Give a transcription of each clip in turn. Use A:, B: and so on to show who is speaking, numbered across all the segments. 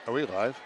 A: Are we live?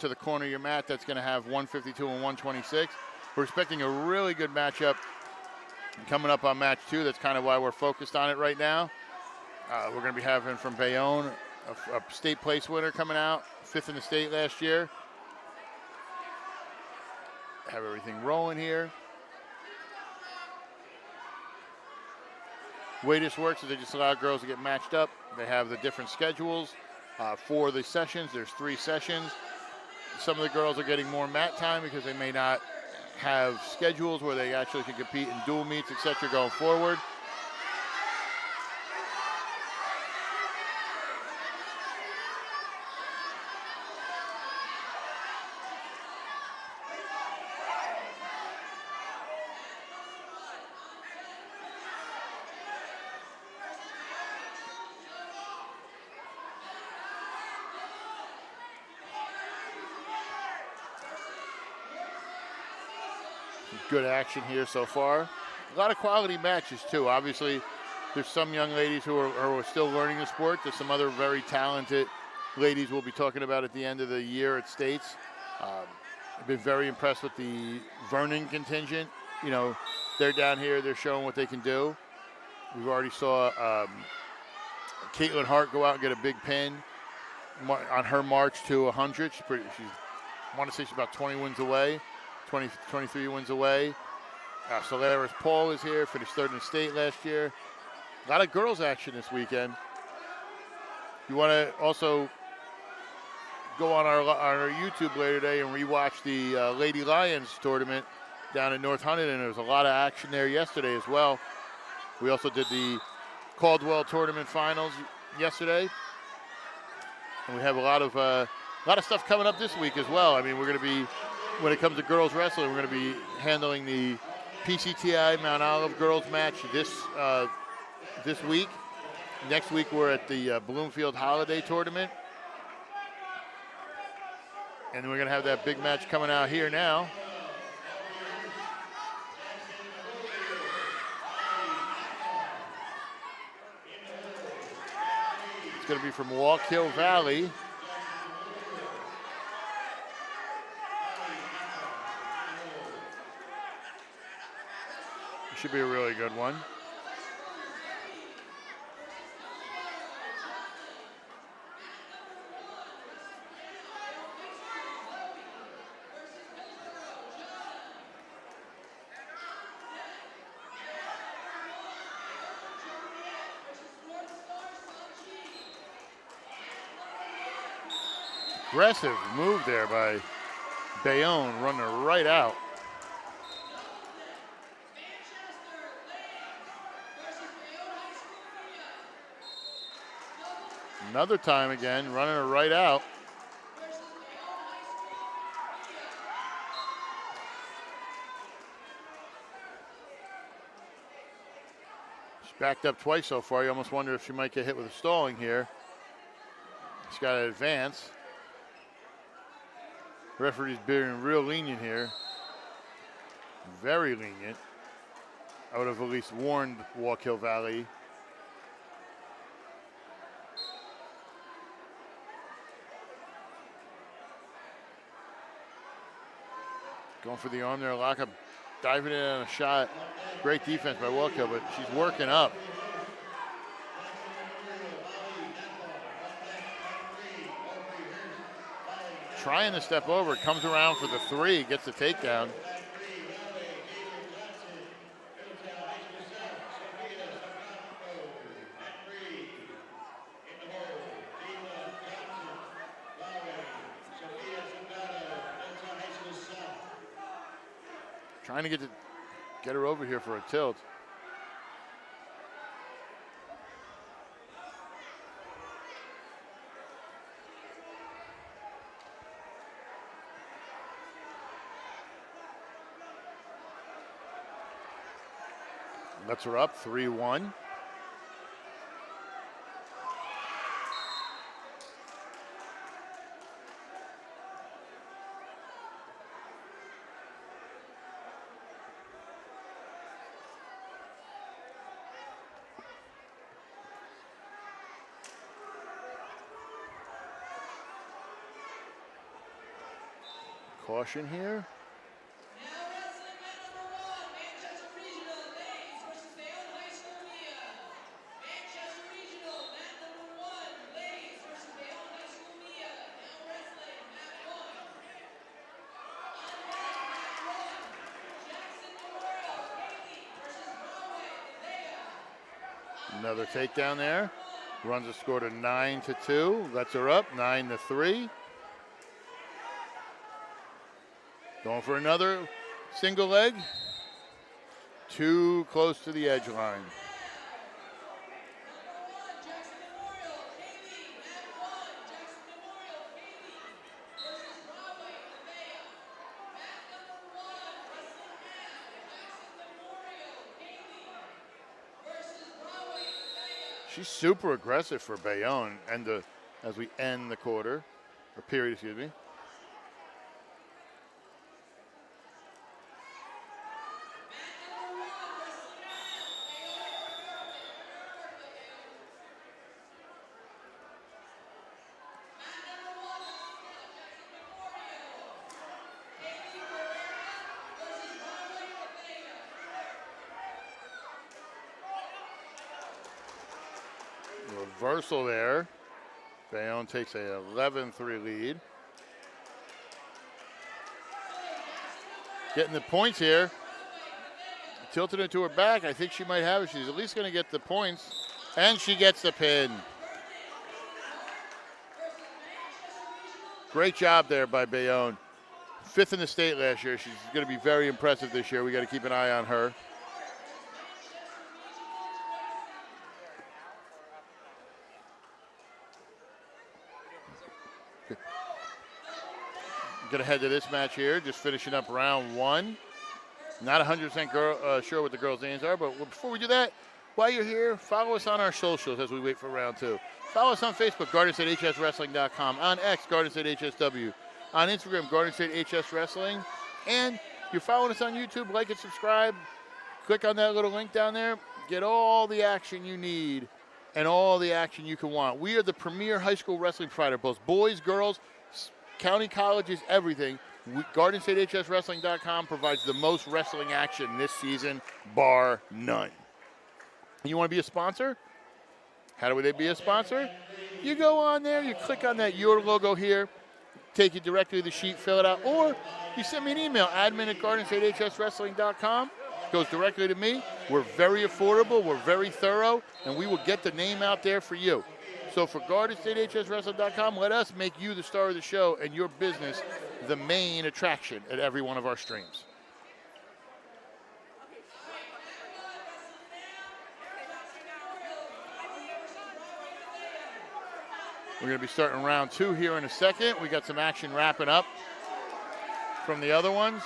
A: To the corner of your mat, that's going to have 152 and 126. We're expecting a really good matchup coming up on match 2. That's kind of why we're focused on it right now. We're going to be having from Bayonne a state place winner coming out, 5th in the state last year. Have everything rolling here. The way this works is they just allow girls to get matched up. They have the different schedules for the sessions. There's 3 sessions. Some of the girls are getting more mat time because they may not have schedules where they actually can compete in dual meets, etc. going forward. Good action here so far. A lot of quality matches too. Obviously, there's some young ladies who are still learning the sport. There's some other very talented ladies we'll be talking about at the end of the year at States. I've been very impressed with the Vernon contingent. You know, they're down here. They're showing what they can do. We've already saw Caitlin Hart go out and get a big pin on her march to 100. I want to say she's about 20 wins away. 23 wins away. Solaris Paul is here, finished 3rd in the state last year. A lot of girls action this weekend. You want to also go on our YouTube later today and rewatch the Lady Lions tournament down in North Huntington. There was a lot of action there yesterday as well. We also did the Caldwell tournament finals yesterday. And we have a lot of stuff coming up this week as well. I mean, we're going to be, when it comes to girls wrestling, we're going to be handling the PCTI Mount Olive girls match this week. Next week we're at the Bloomfield Holiday Tournament. And we're going to have that big match coming out here now. It's going to be from Walk Hill Valley. Should be a really good one. Aggressive move there by Bayonne, running her right out. Another time again, running her right out. She's backed up twice so far. You almost wonder if she might get hit with a stalling here. She's got to advance. Referee's being real lenient here. Very lenient. I would have at least warned Walk Hill Valley. Going for the arm there, lockup, diving in on a shot. Great defense by Walk Hill, but she's working up. Trying to step over, comes around for the 3, gets the takedown. Trying to get her over here for a tilt. Lets her up, 3-1. Caution here.
B: Now wrestling match number 1, Manchester Regional, ladies versus Bayonne High School Mia. Manchester Regional, mat number 1, ladies versus Bayonne High School Mia. Now wrestling mat 1. On mat 1, Jackson Memorial, Haley versus Broadway, Nevaeh.
A: Another takedown there. Runs the score to 9-2. Lets her up, 9-3. Going for another single leg. Too close to the edge line. She's super aggressive for Bayonne, and as we end the quarter, or period, excuse me. Reversal there. Bayonne takes a 11-3 lead. Getting the points here. Tilted it to her back. I think she might have it. She's at least going to get the points. And she gets the pin. Great job there by Bayonne. 5th in the state last year. She's going to be very impressive this year. We got to keep an eye on her. Going to head to this match here, just finishing up round 1. Not 100% sure what the girls' names are, but before we do that, while you're here, follow us on our socials as we wait for round 2. Follow us on Facebook, GardenStateHSWrestling.com, on X, GardenStateHSW, on Instagram, GardenStateHSWrestling, and you're following us on YouTube, like and subscribe. Click on that little link down there. Get all the action you need and all the action you can want. We are the premier high school wrestling provider, both boys, girls, county colleges, everything. GardenStateHSWrestling.com provides the most wrestling action this season, bar none. You want to be a sponsor? How do they be a sponsor? You go on there, you click on that Your logo here, take you directly to the sheet, fill it out, or you send me an email, admin@GardenStateHSWrestling.com. Goes directly to me. We're very affordable, we're very thorough, and we will get the name out there for you. So for GardenStateHSWrestling.com, let us make you the star of the show and your business the main attraction at every one of our streams. We're going to be starting round 2 here in a second. We got some action wrapping up from the other ones.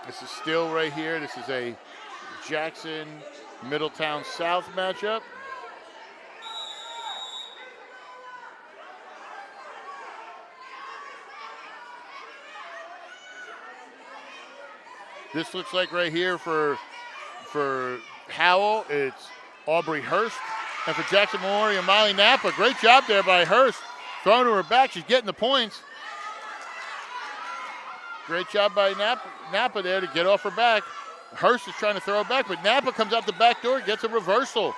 A: This is still right here. This is a Jackson Middletown South matchup. This looks like right here for Howell, it's Aubrey Hurst. And for Jackson Memorial, Molly Napa. Great job there by Hurst. Throwing to her back, she's getting the points. Great job by Napa there to get off her back. Hurst is trying to throw it back, but Napa comes out the back door, gets a reversal.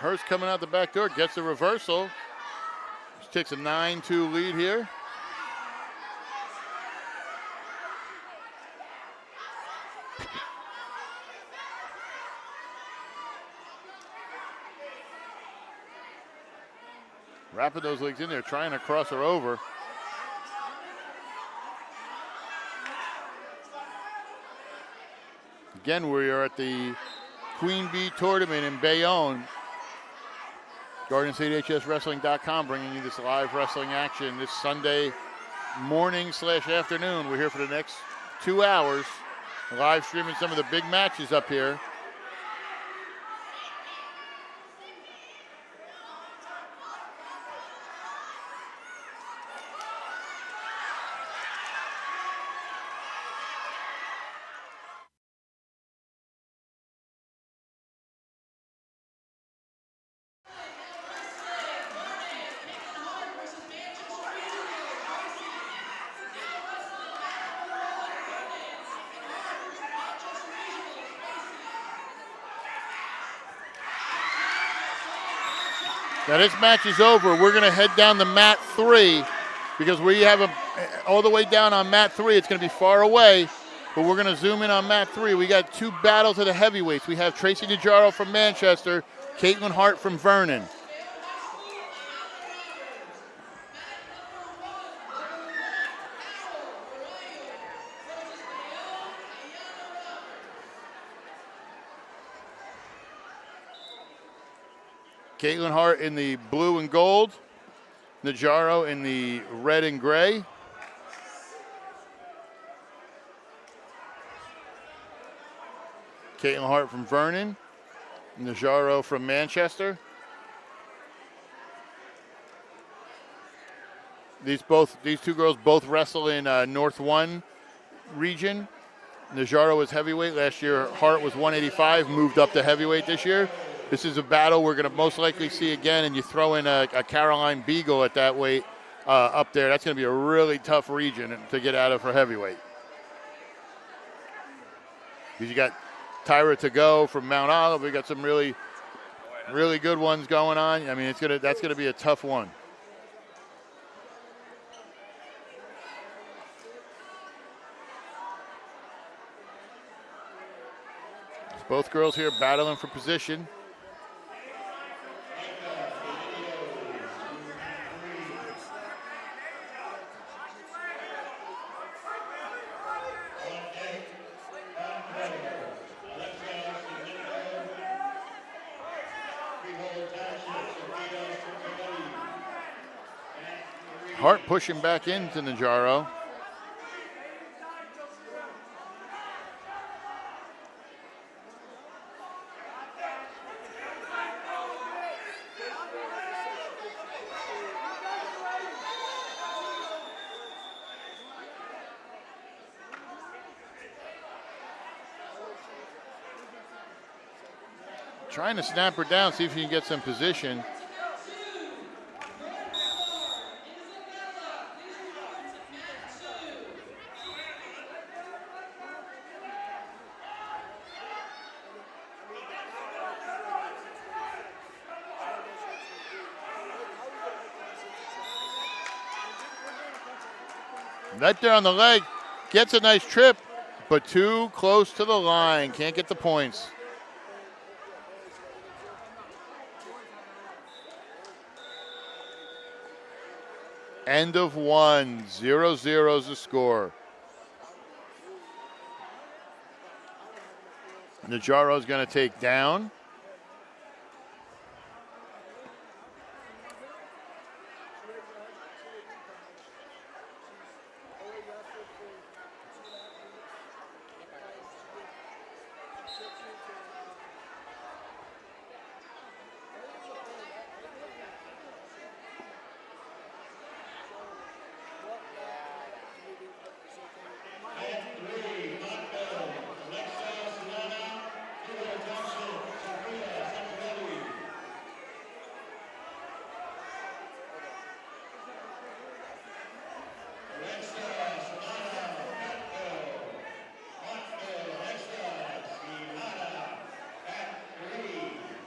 A: Hurst coming out the back door, gets the reversal. She takes a 9-2 lead here. Wrapping those legs in there, trying to cross her over. Again, we are at the Queen Bee tournament in Bayonne. GardenStateHSWrestling.com bringing you this live wrestling action this Sunday morning / afternoon. We're here for the next 2 hours, live streaming some of the big matches up here. Now this match is over. We're going to head down to mat 3 because we have all the way down on mat 3. It's going to be far away, but we're going to zoom in on mat 3. We got 2 battles of the heavyweights. We have Tracy DiGiaro from Manchester, Caitlin Hart from Vernon. Caitlin Hart in the blue and gold, Najaro in the red and gray. Caitlin Hart from Vernon, Najaro from Manchester. These 2 girls both wrestle in North 1 region. Najaro was heavyweight last year. Hart was 185, moved up to heavyweight this year. This is a battle we're going to most likely see again, and you throw in a Caroline Beagle at that weight up there. That's going to be a really tough region to get out of for heavyweight. Because you got Tyra to go from Mount Olive. We got some really, really good ones going on. I mean, that's going to be a tough one. Both girls here battling for position. Hart pushing back into Najaro. Trying to snap her down, see if she can get some position. Right there on the leg, gets a nice trip, but too close to the line. Can't get the points. End of 1, 0-0 is the score. Najaro's going to take down.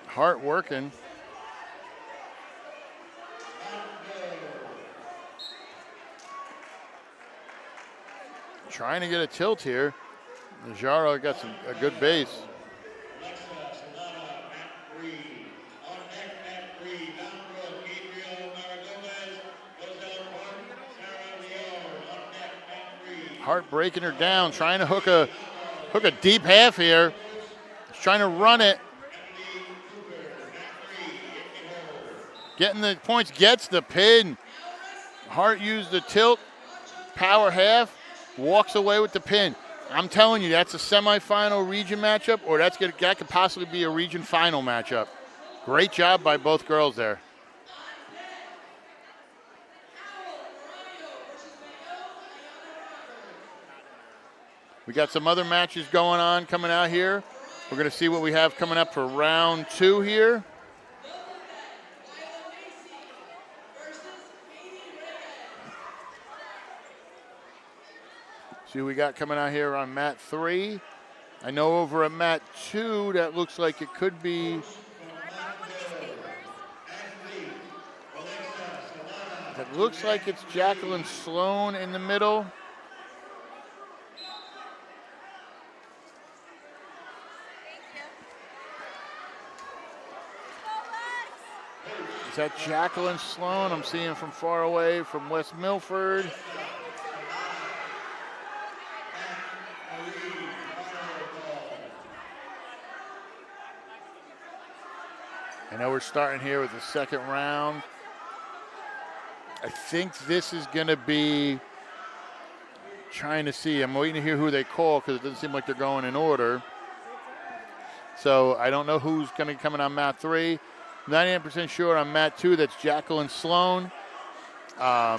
A: Hart working. trying to get a tilt here. Najaro got a good base. Hart breaking her down, trying to hook a deep half here. She's trying to run it. Getting the points, gets the pin. Hart used the tilt, power half, walks away with the pin. I'm telling you, that's a semifinal region matchup, or that could possibly be a region final matchup. Great job by both girls there. We got some other matches going on coming out here. We're going to see what we have coming up for round 2 here. See what we got coming out here on mat 3. I know over at mat 2, that looks like it could be. That looks like it's Jacqueline Sloan in the middle. Is that Jacqueline Sloan? I'm seeing from far away from West Milford. I know we're starting here with the second round. I think this is going to be, trying to see, I'm waiting to hear who they call because it doesn't seem like they're going in order. So I don't know who's going to be coming on mat 3. 99% sure on mat 2, that's Jacqueline Sloan. I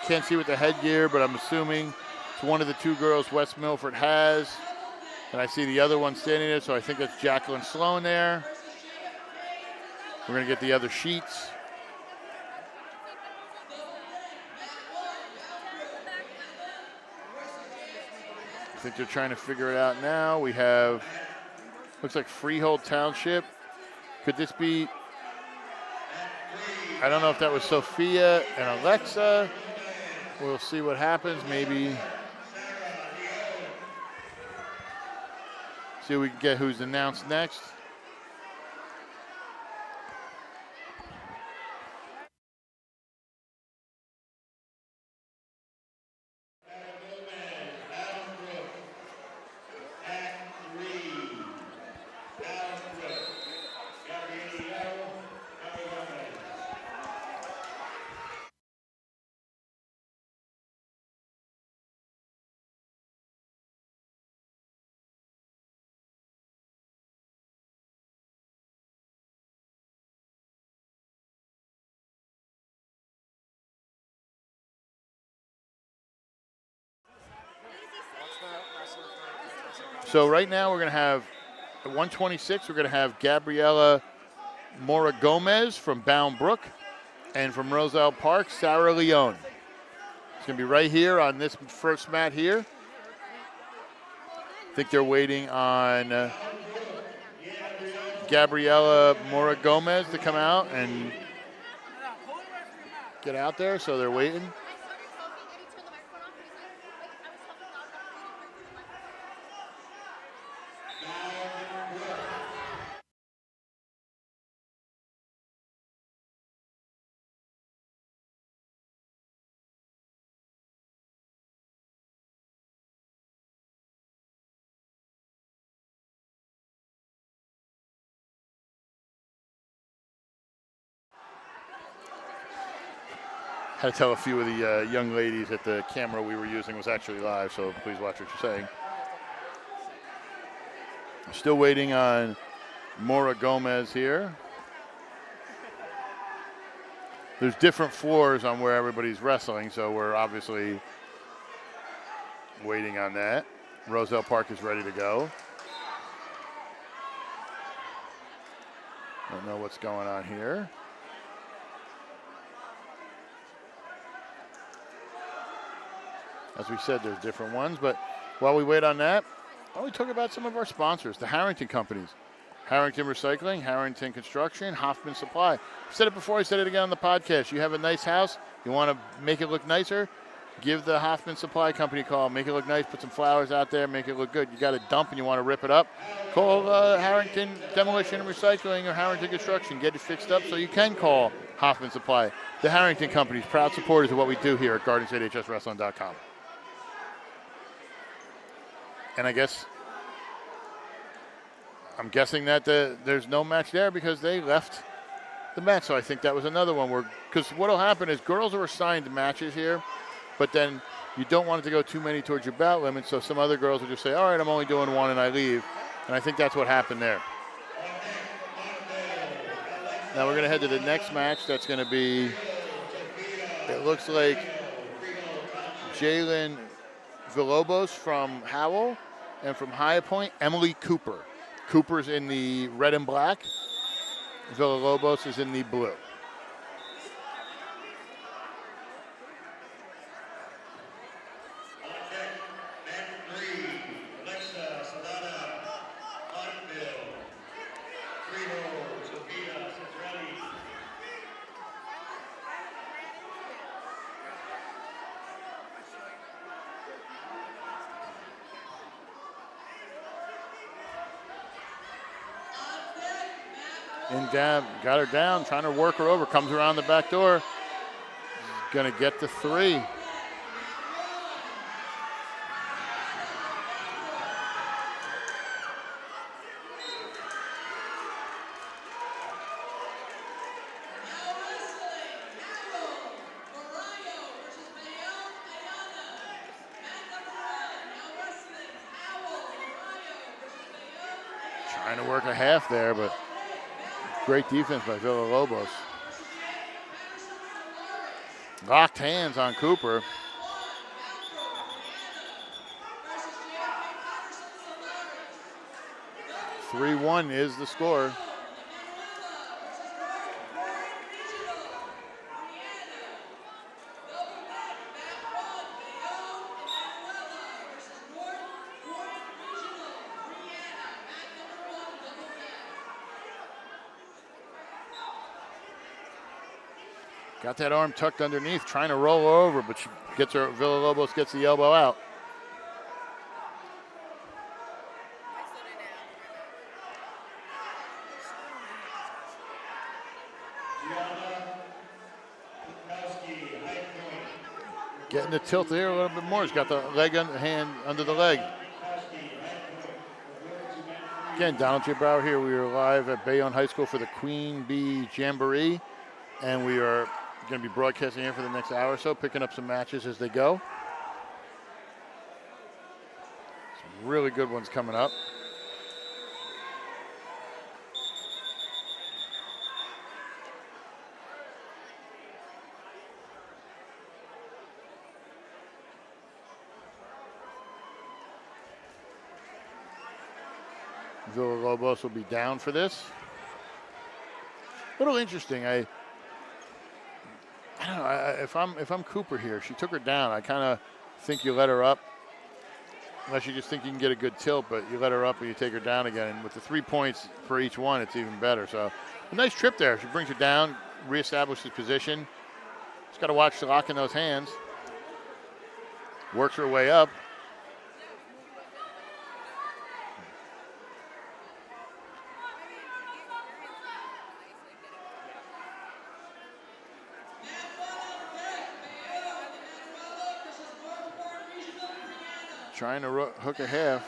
A: can't see with the headgear, but I'm assuming it's one of the 2 girls West Milford has. And I see the other one standing there, so I think that's Jacqueline Sloan there. We're going to get the other sheets. I think they're trying to figure it out now. We have, looks like Freehold Township. Could this be, I don't know if that was Sophia and Alexa. We'll see what happens. Maybe see if we can get who's announced next. So right now we're going to have, at 126, we're going to have Gabriela Mora Gomez from Bound Brook, and from Roselle Park, Sarah Leone. It's going to be right here on this first mat here. I think they're waiting on Gabriela Mora Gomez to come out and get out there, so they're waiting. Had to tell a few of the young ladies that the camera we were using was actually live, so please watch what you're saying. Still waiting on Mora Gomez here. There's different floors on where everybody's wrestling, so we're obviously waiting on that. Roselle Park is ready to go. Don't know what's going on here. As we said, there's different ones, but while we wait on that, why don't we talk about some of our sponsors, the Harrington companies. Harrington Recycling, Harrington Construction, Hoffman Supply. I've said it before, I said it again on the podcast. You have a nice house, you want to make it look nicer, give the Hoffman Supply Company a call. Make it look nice. Put some flowers out there. Make it look good. You got a dump and you want to rip it up. Call Harrington Demolition and Recycling or Harrington Construction. Get it fixed up so you can call Hoffman Supply. The Harrington Company's proud supporters of what we do here at GardensStateHSWrestling.com. And I'm guessing that there's no match there because they left the match. So I think that was another one where, because what'll happen is girls are assigned matches here, but then you don't want it to go too many towards your bout limit. So some other girls will just say, all right, I'm only doing one and I leave. And I think that's what happened there. Now we're going to head to the next match. That's going to be, it looks like Jalen Villalobos from Howell, and from High Point, Emily Cooper. Cooper's in the red and black. Villalobos is in the blue. Down, got her down, trying to work her over, comes around the back door. Gonna get the 3. Trying to work a half there, but great defense by Villalobos. Locked hands on Cooper. (3-1) is the score. Got that arm tucked underneath, trying to roll over, but she gets her. Villalobos gets the elbow out. Getting the tilt there a little bit more. He's got the leg hand under the leg. Again, Donald J. Brower here. We are live at Bayonne High School for the Queen Bee Jamboree, and we are going to be broadcasting here for the next hour or so, picking up some matches as they go. Some really good ones coming up. Villalobos will be down for this. A little interesting. I don't know. If I'm Cooper here, she took her down. I kind of think you let her up, unless you just think you can get a good tilt. But you let her up and you take her down again. And with the 3 points for each one, it's even better. So a nice trip there. She brings her down, reestablishes position. Just got to watch the lock in those hands. Works her way up. Trying to hook a half.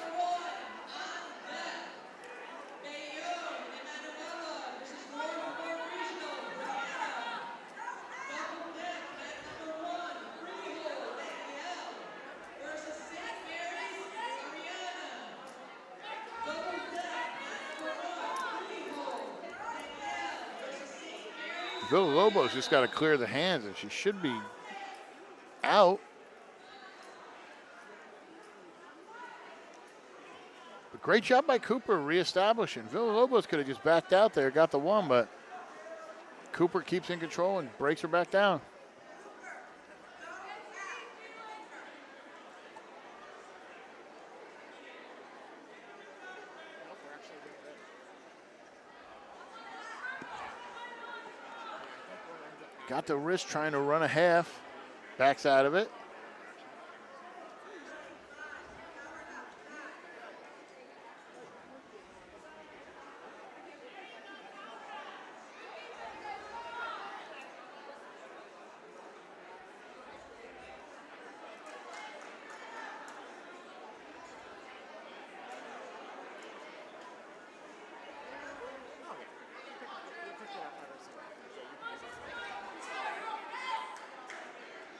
A: Villalobos just got to clear the hands, and she should be out. But great job by Cooper reestablishing. Villalobos could have just backed out there, got the one, but Cooper keeps in control and breaks her back down. Got the wrist trying to run a half. Backs out of it.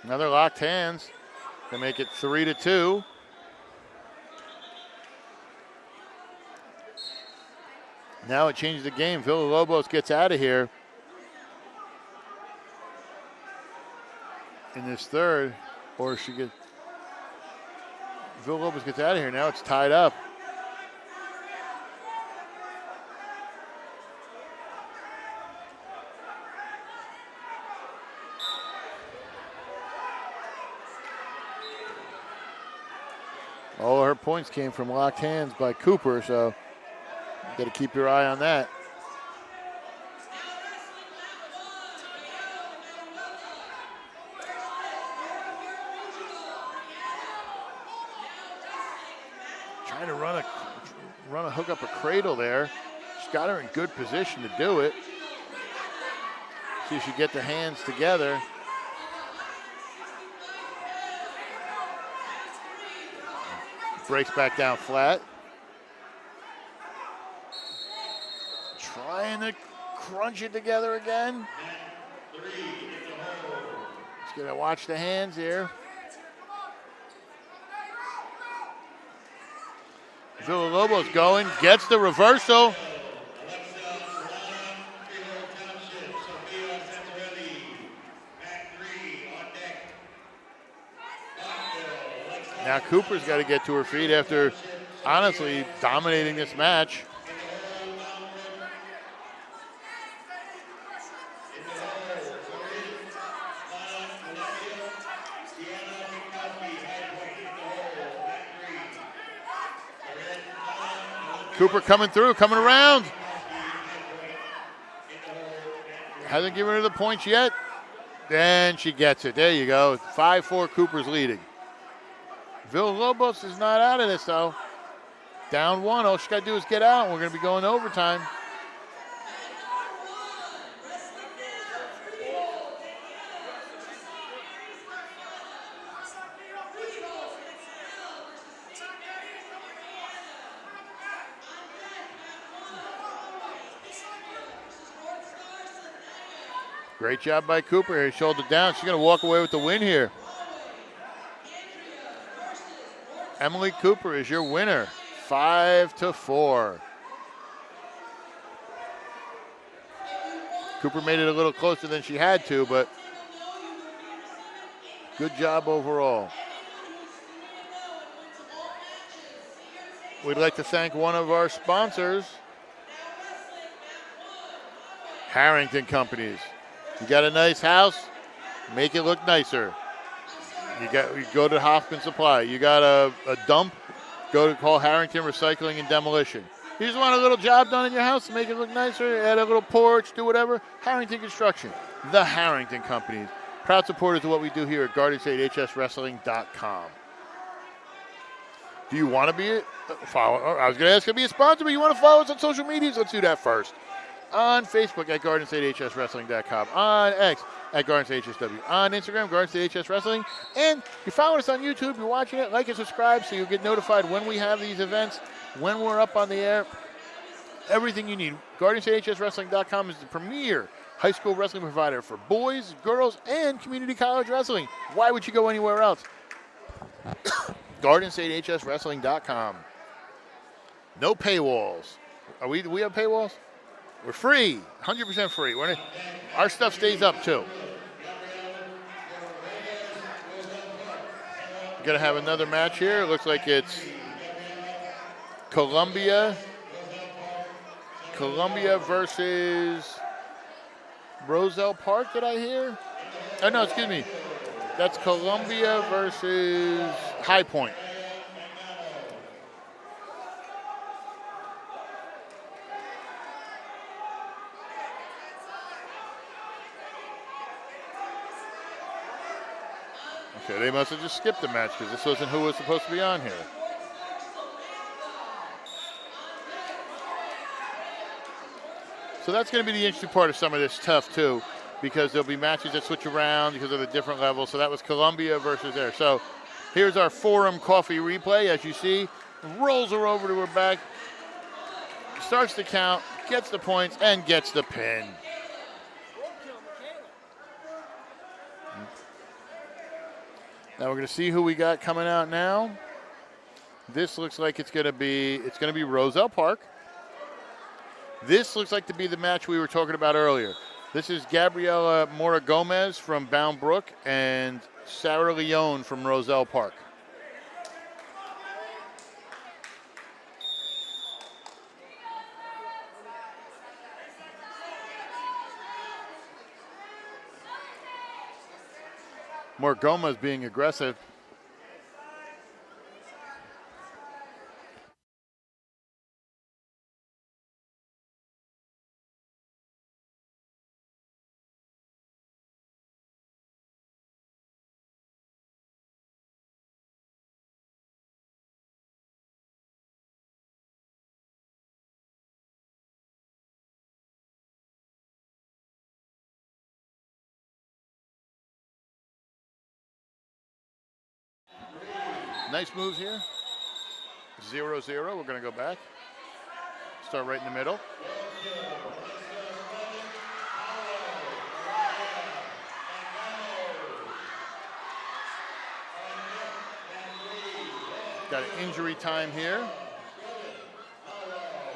A: Another locked hands to make it 3-2. Now it changes the game. Villalobos gets out of here in this third, or she gets. Villalobos gets out of here. Now it's tied up. All her points came from locked hands by Cooper, so you got to keep your eye on that. Trying to run a hook up a cradle there. She's got her in good position to do it. See if she get the hands together. Breaks back down flat. Trying to crunch it together again. Just gonna watch the hands here. Villalobos going, gets the reversal. Now Cooper's got to get to her feet after, honestly, dominating this match. Cooper coming through, coming around. Hasn't given her the points yet. Then she gets it. There you go. 5-4, Cooper's leading. Villalobos is not out of this, though. Down one. All she got to do is get out. We're going to be going overtime. Great job by Cooper here. Shoulder down. She's going to walk away with the win here. Emily Cooper is your winner, 5-4. Cooper made it a little closer than she had to, but good job overall. We'd like to thank one of our sponsors, Harrington Companies. You got a nice house, make it look nicer. You go to Hoffman Supply. You got a dump, go to call Harrington Recycling and Demolition. You just want a little job done in your house to make it look nicer, add a little porch, do whatever. Harrington Construction, the Harrington Companies. Proud supporters of what we do here at GSHSW.com. Do you want to be a follow? I was going to ask you to be a sponsor, but you want to follow us on social medias? Let's do that first. On Facebook at GardenStateHSWrestling.com. On X at GardenStateHSW. On Instagram, GardenStateHSWrestling. And you follow us on YouTube. You're watching it. Like and subscribe so you'll get notified when we have these events, when we're up on the air. Everything you need. GardenStateHSWrestling.com is the premier high school wrestling provider for boys, girls, and community college wrestling. Why would you go anywhere else? GardenStateHSWrestling.com. No paywalls. Do we have paywalls? We're free, 100% free. Our stuff stays up too. We're gonna have another match here. It looks like it's Columbia versus Roselle Park, did I hear? Oh no, excuse me. That's Columbia versus High Point. Okay, they must have just skipped the match because this wasn't who was supposed to be on here. So that's going to be the interesting part of some of this stuff too, because there'll be matches that switch around because of the different levels. So that was Columbia versus there. So here's our Forum Coffee replay. As you see, rolls her over to her back, starts to count, gets the points, and gets the pin. Now we're going to see who we got coming out now. This looks like it's going to be Roselle Park. This looks like to be the match we were talking about earlier. This is Gabriela Mora Gomez from Bound Brook and Sarah Leone from Roselle Park. Mora Gomez being aggressive. Nice moves here. 0-0. We're going to go back. Start right in the middle. Got an injury time here.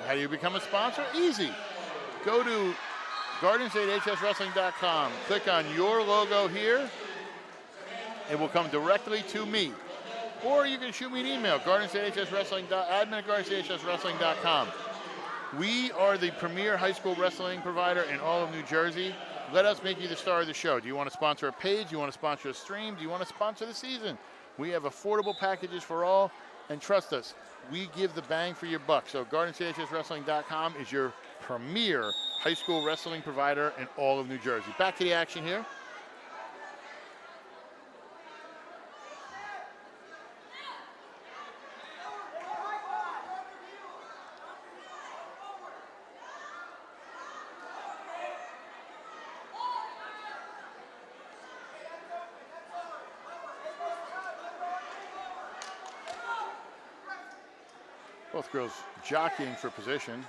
A: How do you become a sponsor? Easy. Go to GardenStateHSWrestling.com. Click on your logo here. It will come directly to me. Or you can shoot me an email, admin@GardenStateHSWrestling.com. We are the premier high school wrestling provider in all of New Jersey. Let us make you the star of the show. Do you want to sponsor a page? Do you want to sponsor a stream? Do you want to sponsor the season? We have affordable packages for all, and trust us, we give the bang for your buck. So GardenStateHSWrestling.com is your premier high school wrestling provider in all of New Jersey. Back to the action here. Both girls jockeying for position.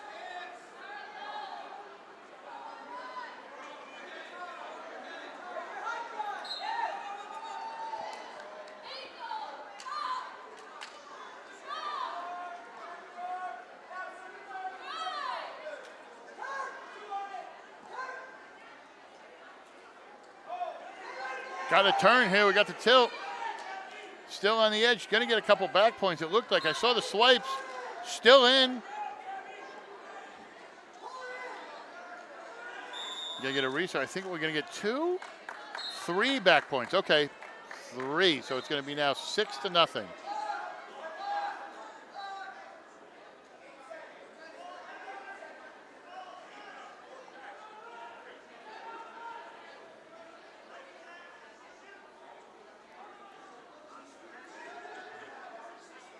A: Got a turn here. We got the tilt. Still on the edge. Going to get a couple back points. It looked like I saw the swipes. Still in. Gonna get a restart. I think we're gonna get 2, 3 back points. Okay, 3. So it's gonna be now 6-0.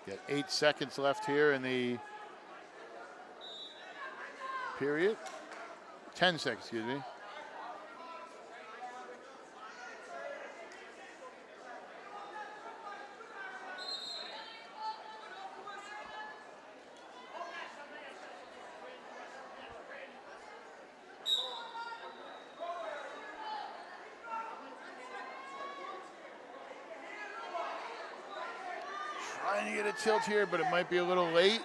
A: Got 8 seconds left here in the period. 10 seconds, excuse me. Trying to get a tilt here, but it might be a little late.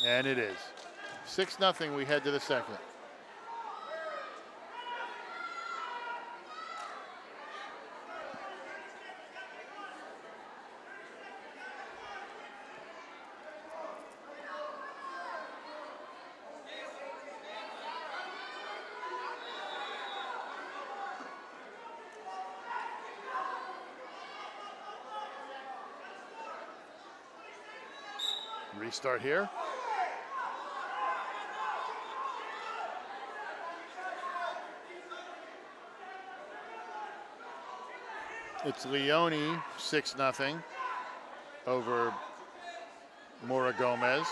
A: And it is. 6-0, we head to the second. Restart here. It's Leone 6-0 over Mora Gomez.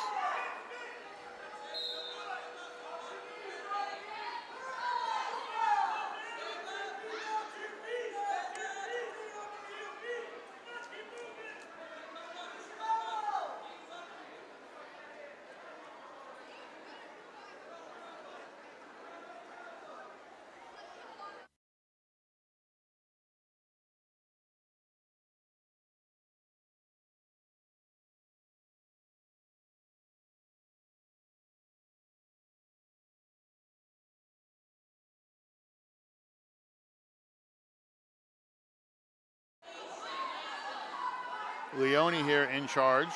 A: Leone here in charge.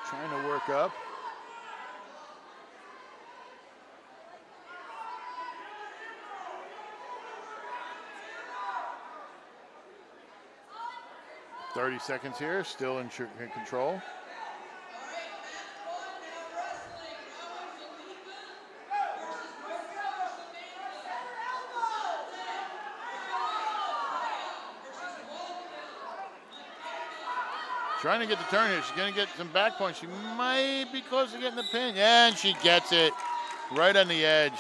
A: Trying to work up. $30 seconds here, still in control. Trying to get the turn here. She's going to get some back points. She might be close to getting the pin. Yeah, and she gets it right on the edge.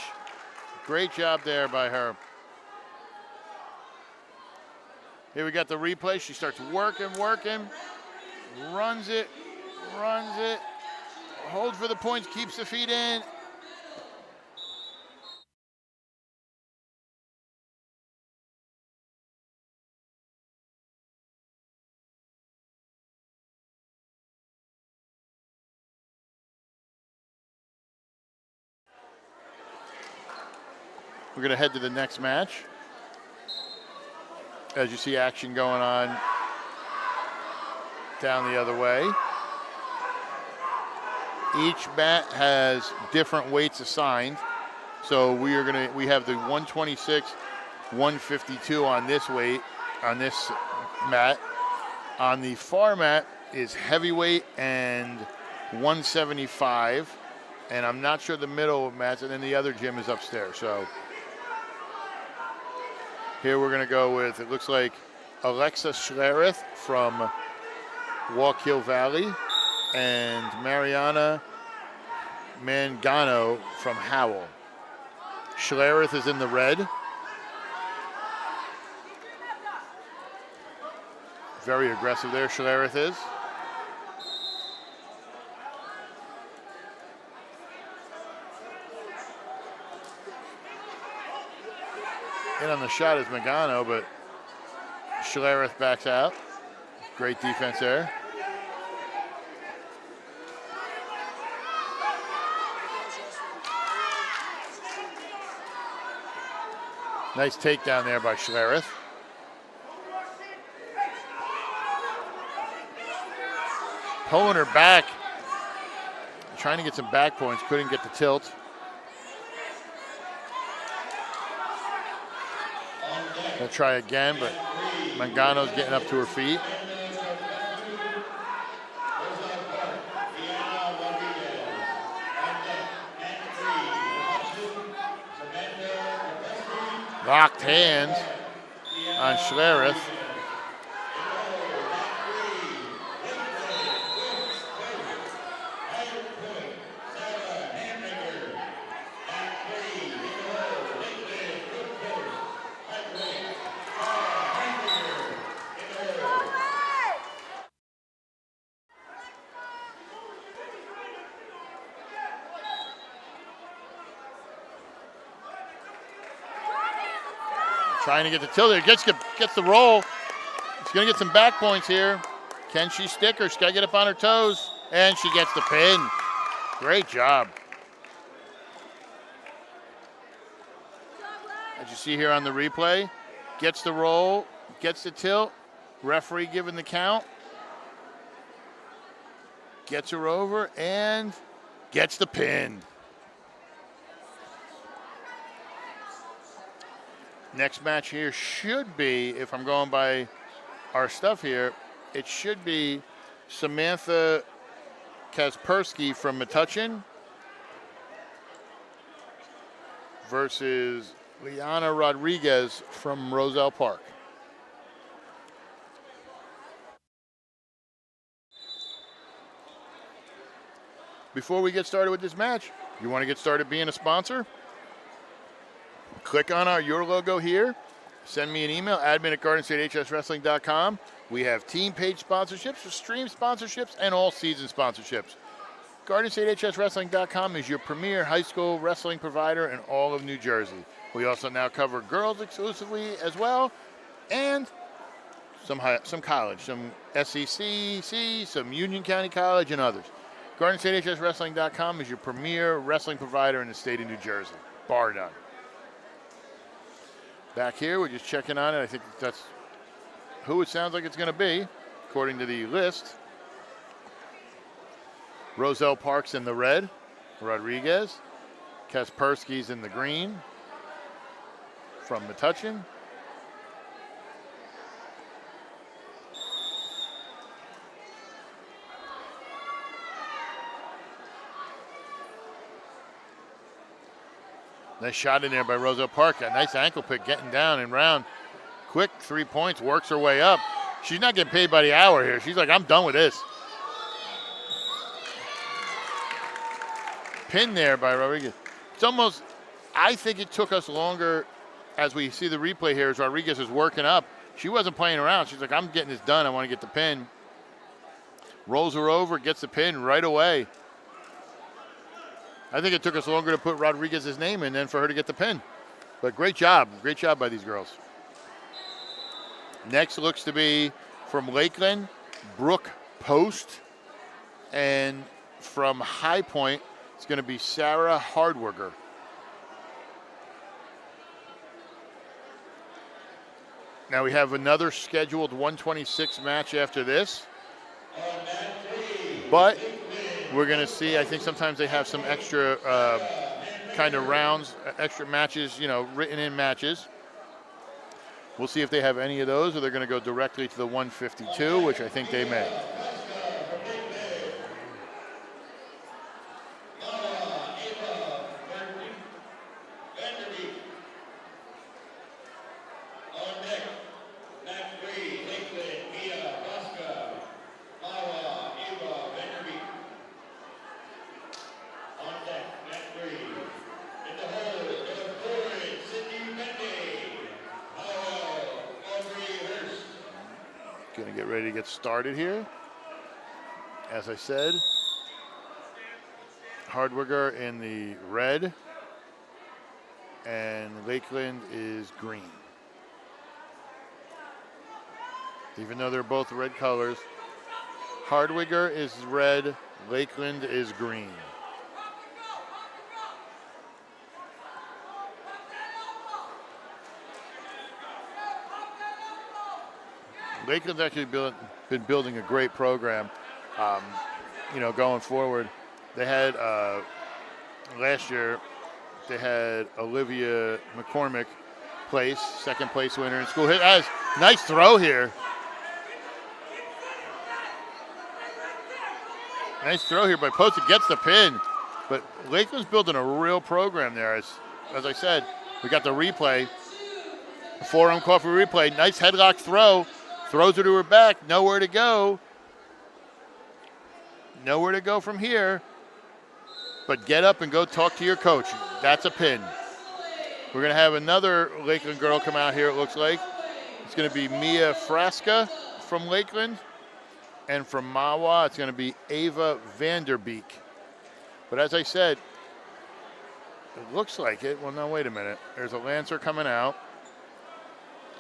A: Great job there by her. Here we got the replay. She starts working, runs it, holds for the points, keeps the feet in. We're going to head to the next match. As you see action going on down the other way. Each mat has different weights assigned. So we have the 126, 152 on this weight, on this mat. On the far mat is heavyweight and 175. And I'm not sure the middle mats, and then the other gym is upstairs. So here we're going to go with, it looks like Alexa Schlereth from Wallkill Valley and Mariana Mangano from Howell. Schlereth is in the red. Very aggressive there, Schlereth is. In on the shot is Magano, but Schlereth backs out. Great defense there. Nice takedown there by Schlereth. Pulling her back. Trying to get some back points, couldn't get the tilt. Gonna try again, but Mangano's getting up to her feet. Locked hands on Schlereth. Trying to get the tilt there, gets the roll. She's gonna get some back points here. Can she stick her? She's gotta get up on her toes. And she gets the pin. Great job. As you see here on the replay, gets the roll, gets the tilt. Referee giving the count. Gets her over and gets the pin. Next match here should be, if I'm going by our stuff here, it should be Samantha Kaspersky from Metuchen versus Liana Rodriguez from Roselle Park. Before we get started with this match, you want to get started being a sponsor? Click on your logo here. Send me an email, admin@GardenStateHSWrestling.com. We have team page sponsorships, stream sponsorships, and all season sponsorships. GardenStateHSWrestling.com is your premier high school wrestling provider in all of New Jersey. We also now cover girls exclusively as well, and some college, some SEC, some Union County College, and others. GardenStateHSWrestling.com is your premier wrestling provider in the state of New Jersey, bar none. Back here, we're just checking on it. I think that's who it sounds like it's going to be, according to the list. Roselle Parks in the red, Rodriguez. Kaspersky's in the green from Metuchen. Nice shot in there by Roselle Park. A nice ankle pick, getting down and round. Quick 3 points, works her way up. She's not getting paid by the hour here. She's like, I'm done with this. Pin there by Rodriguez. It's almost, I think it took us longer as we see the replay here as Rodriguez is working up. She wasn't playing around. She's like, I'm getting this done. I want to get the pin. Rolls her over, gets the pin right away. I think it took us longer to put Rodriguez's name in than for her to get the pin. But great job by these girls. Next looks to be from Lakeland, Brooke Post. And from High Point, it's going to be Sarah Hardwiger. Now we have another scheduled 126 match after this. But we're going to see, I think sometimes they have some extra kind of rounds, extra matches, written in matches. We'll see if they have any of those, or they're going to go directly to the 152, which I think they may. Going to get ready to get started here. As I said, Hardwiger in the red and Lakeland is green. Even though they're both red colors, Hardwiger is red, Lakeland is green. Lakeland's actually been building a great program, going forward. They had, last year, they had Olivia McCormick second place winner in school. Nice throw here. Nice throw here by Post. It gets the pin. But Lakeland's building a real program there. As I said, we got the replay. Forearm coffee replay. Nice headlock throw. Throws her to her back, nowhere to go. Nowhere to go from here. But get up and go talk to your coach. That's a pin. We're going to have another Lakeland girl come out here, it looks like. It's going to be Mia Frasca from Lakeland. And from Mawa, it's going to be Ava Vanderbeek. But as I said, it looks like it. Well, no, wait a minute. There's a Lancer coming out.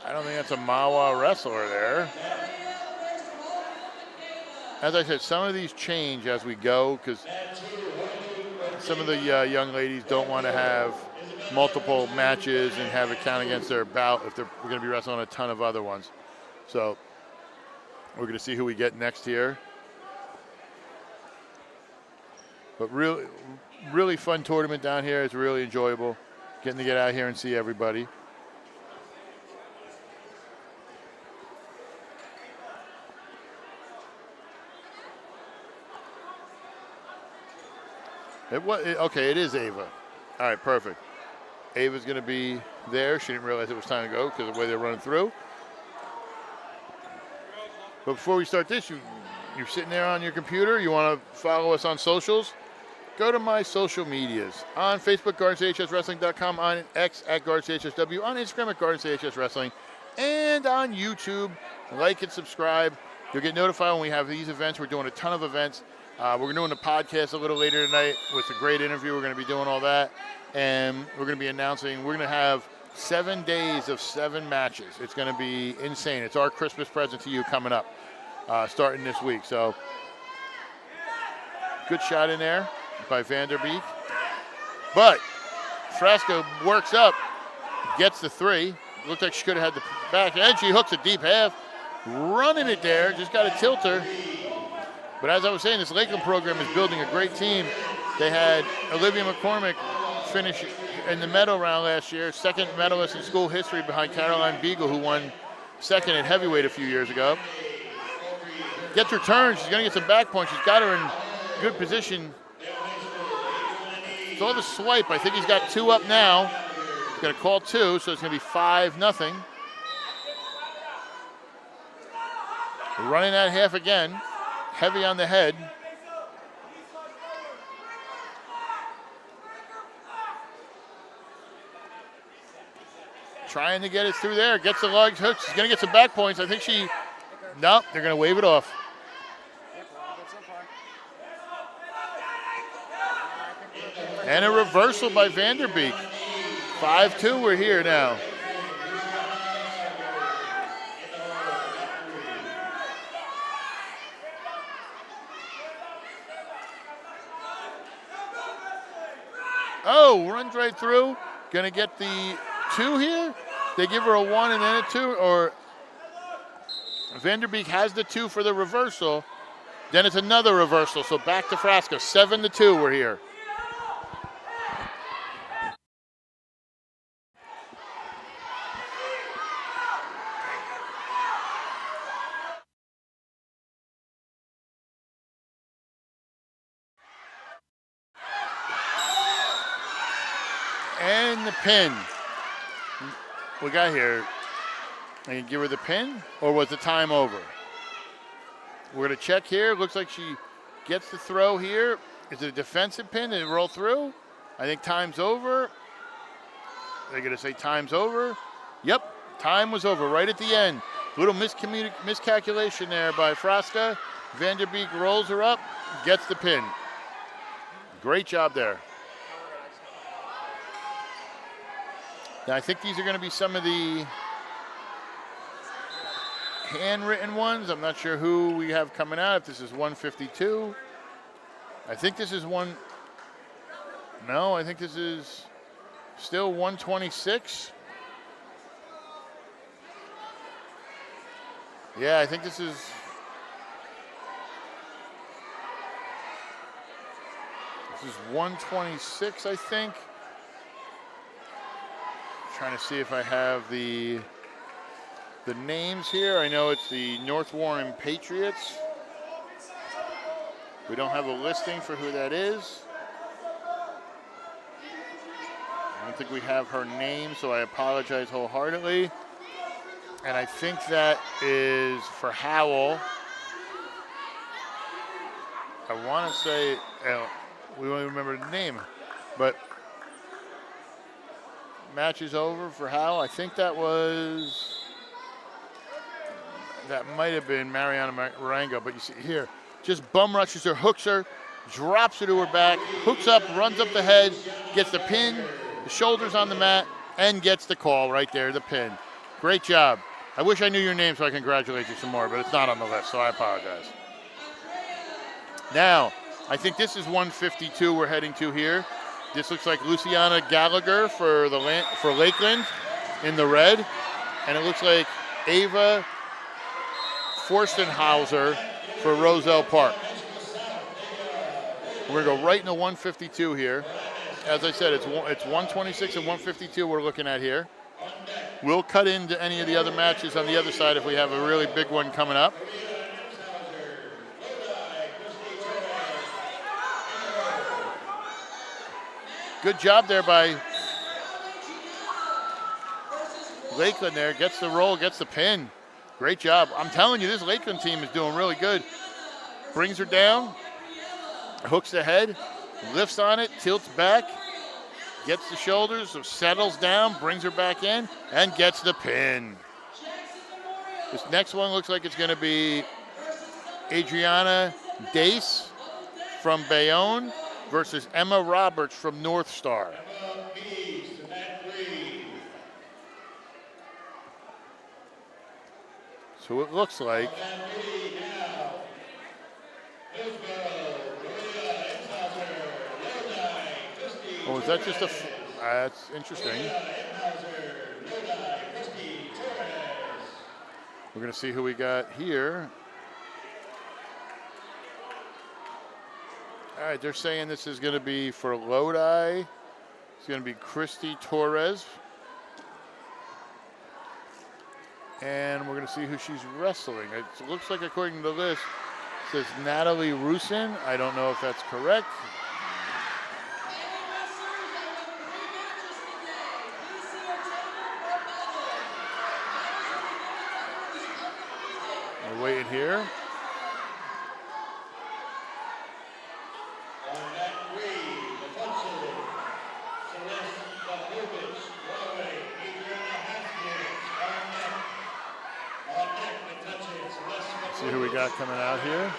A: I don't think that's a Mawa wrestler there. As I said, some of these change as we go because some of the young ladies don't want to have multiple matches and have it count against their bout if they're going to be wrestling a ton of other ones. So we're going to see who we get next here. But really, really fun tournament down here. It's really enjoyable getting to get out here and see everybody. Okay, it is Ava. All right, perfect. Ava's going to be there. She didn't realize it was time to go because of the way they're running through. But before we start this, you're sitting there on your computer. You want to follow us on socials? Go to my social medias. On Facebook, GardenStateHSWrestling.com. On X, at GardenStateHSW. On Instagram, at GardenStateHSWrestling. And on YouTube. Like and subscribe. You'll get notified when we have these events. We're doing a ton of events. We're doing a podcast a little later tonight with a great interview. We're going to be doing all that. And we're going to be announcing, we're going to have 7 days of 7 matches. It's going to be insane. It's our Christmas present to you coming up, starting this week. So good shot in there by Vanderbeek. But Frasca works up, gets the 3. Looked like she could have had the back, and she hooks a deep half. Running it there, just got a tilter. But as I was saying, this Lakeland program is building a great team. They had Olivia McCormick finish in the medal round last year, second medalist in school history behind Caroline Beagle, who won second at heavyweight a few years ago. Gets her turn, she's gonna get some back points. She's got her in good position. Saw the swipe, I think he's got 2 up now. He's gonna call 2, so it's gonna be 5-0. Running that half again, heavy on the head. Trying to get it through there, gets the legs hooked. She's gonna get some back points. I think she, nope, they're gonna wave it off. And a reversal by Vanderbeek. 5-2, we're here now. Oh, runs right through. Gonna get the 2 here. They give her a 1 and then a 2, or Vanderbeek has the 2 for the reversal. Then it's another reversal, so back to Frasca. 7-2, we're here. And the pin. We got here. I can give her the pin, or was the time over? We're gonna check here. Looks like she gets the throw here. Is it a defensive pin? Did it roll through? I think time's over. They're gonna say time's over. Yep, time was over right at the end. Little miscalculation there by Frasca. Vanderbeek rolls her up, gets the pin. Great job there. Now, I think these are going to be some of the handwritten ones. I'm not sure who we have coming out. If this is 152. I think this is one. No, I think this is still 126. Yeah, I think this is. This is 126, I think. Trying to see if I have the names here. I know it's the North Warren Patriots. We don't have a listing for who that is. I don't think we have her name, so I apologize wholeheartedly. And I think that is for Howell. I want to say, we don't even remember the name, but match is over for Howell. I think that might have been Mariana Marengo, but you see here, just bum rushes her, hooks her, drops her to her back, hooks up, runs up the head, gets the pin, the shoulders on the mat, and gets the call right there, the pin. Great job. I wish I knew your name so I can congratulate you some more, but it's not on the list, so I apologize. Now, I think this is 152 we're heading to here. This looks like Luciana Gallagher for Lakeland in the red. And it looks like Ava Forstenhauser for Roselle Park. We're going to go right into 152 here. As I said, it's 126 and 152 we're looking at here. We'll cut into any of the other matches on the other side if we have a really big one coming up. Good job there by Lakeland there. Gets the roll, gets the pin. Great job. I'm telling you, this Lakeland team is doing really good. Brings her down, hooks the head, lifts on it, tilts back, gets the shoulders, so settles down, brings her back in, and gets the pin. This next one looks like it's going to be Adriana Dace from Bayonne versus Emma Roberts from North Star. So it looks like. Oh, is that just a? That's interesting. We're going to see who we got here. All right, they're saying this is going to be for Lodi. It's going to be Christy Torres. And we're going to see who she's wrestling. It looks like, according to the list, it says Natalie Rusin. I don't know if that's correct. We're waiting here. See who we got coming out here.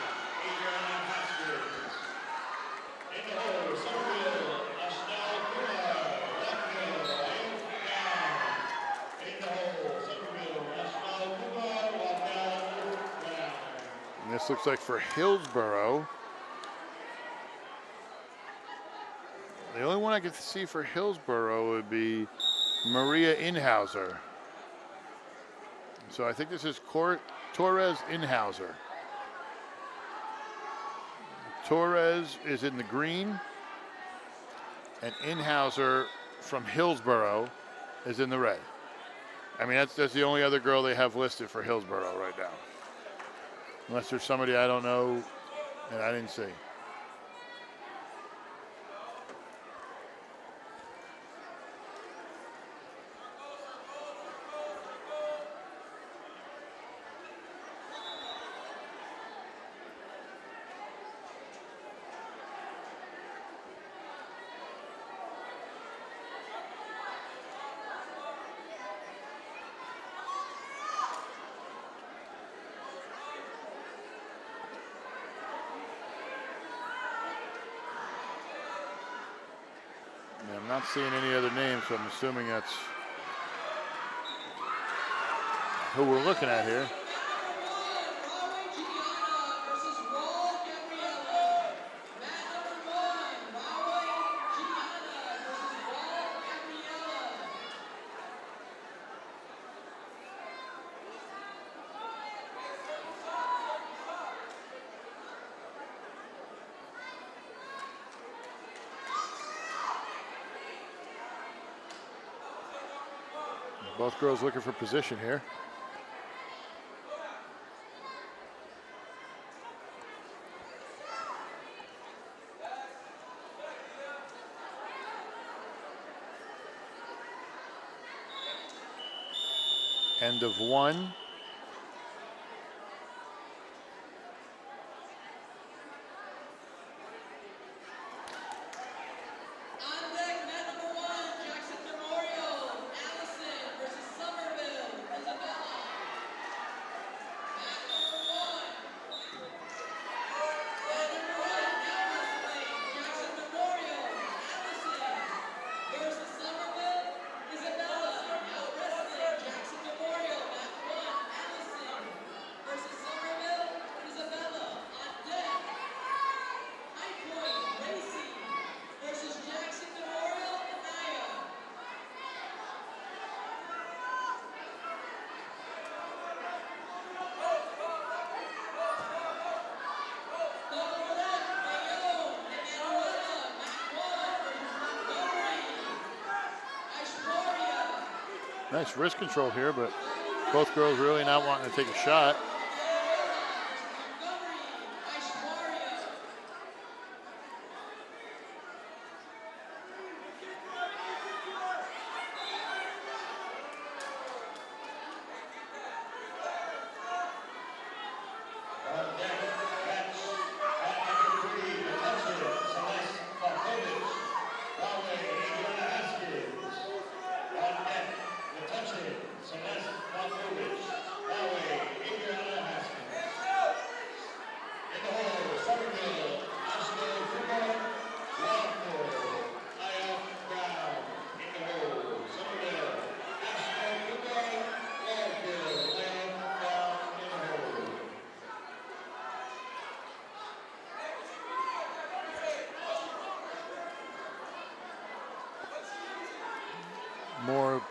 A: And this looks like for Hillsborough. The only one I could see for Hillsborough would be Maria Inhauser. So I think this is Torres Inhauser. Torres is in the green, and Inhauser from Hillsborough is in the red. I mean, that's the only other girl they have listed for Hillsborough right now. Unless there's somebody I don't know and I didn't see. I'm not seeing any other names, so I'm assuming that's who we're looking at here. Both girls looking for position here. End of one. Nice wrist control here, but both girls really not wanting to take a shot.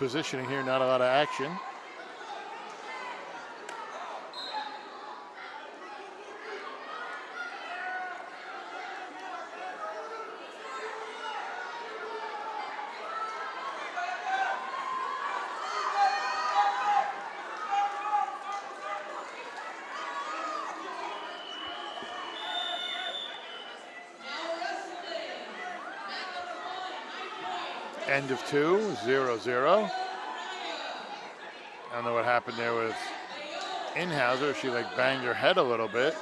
A: positioning here, not a lot of action. End of 2, 0-0. I don't know what happened there with Inhauser. She like banged her head a little bit.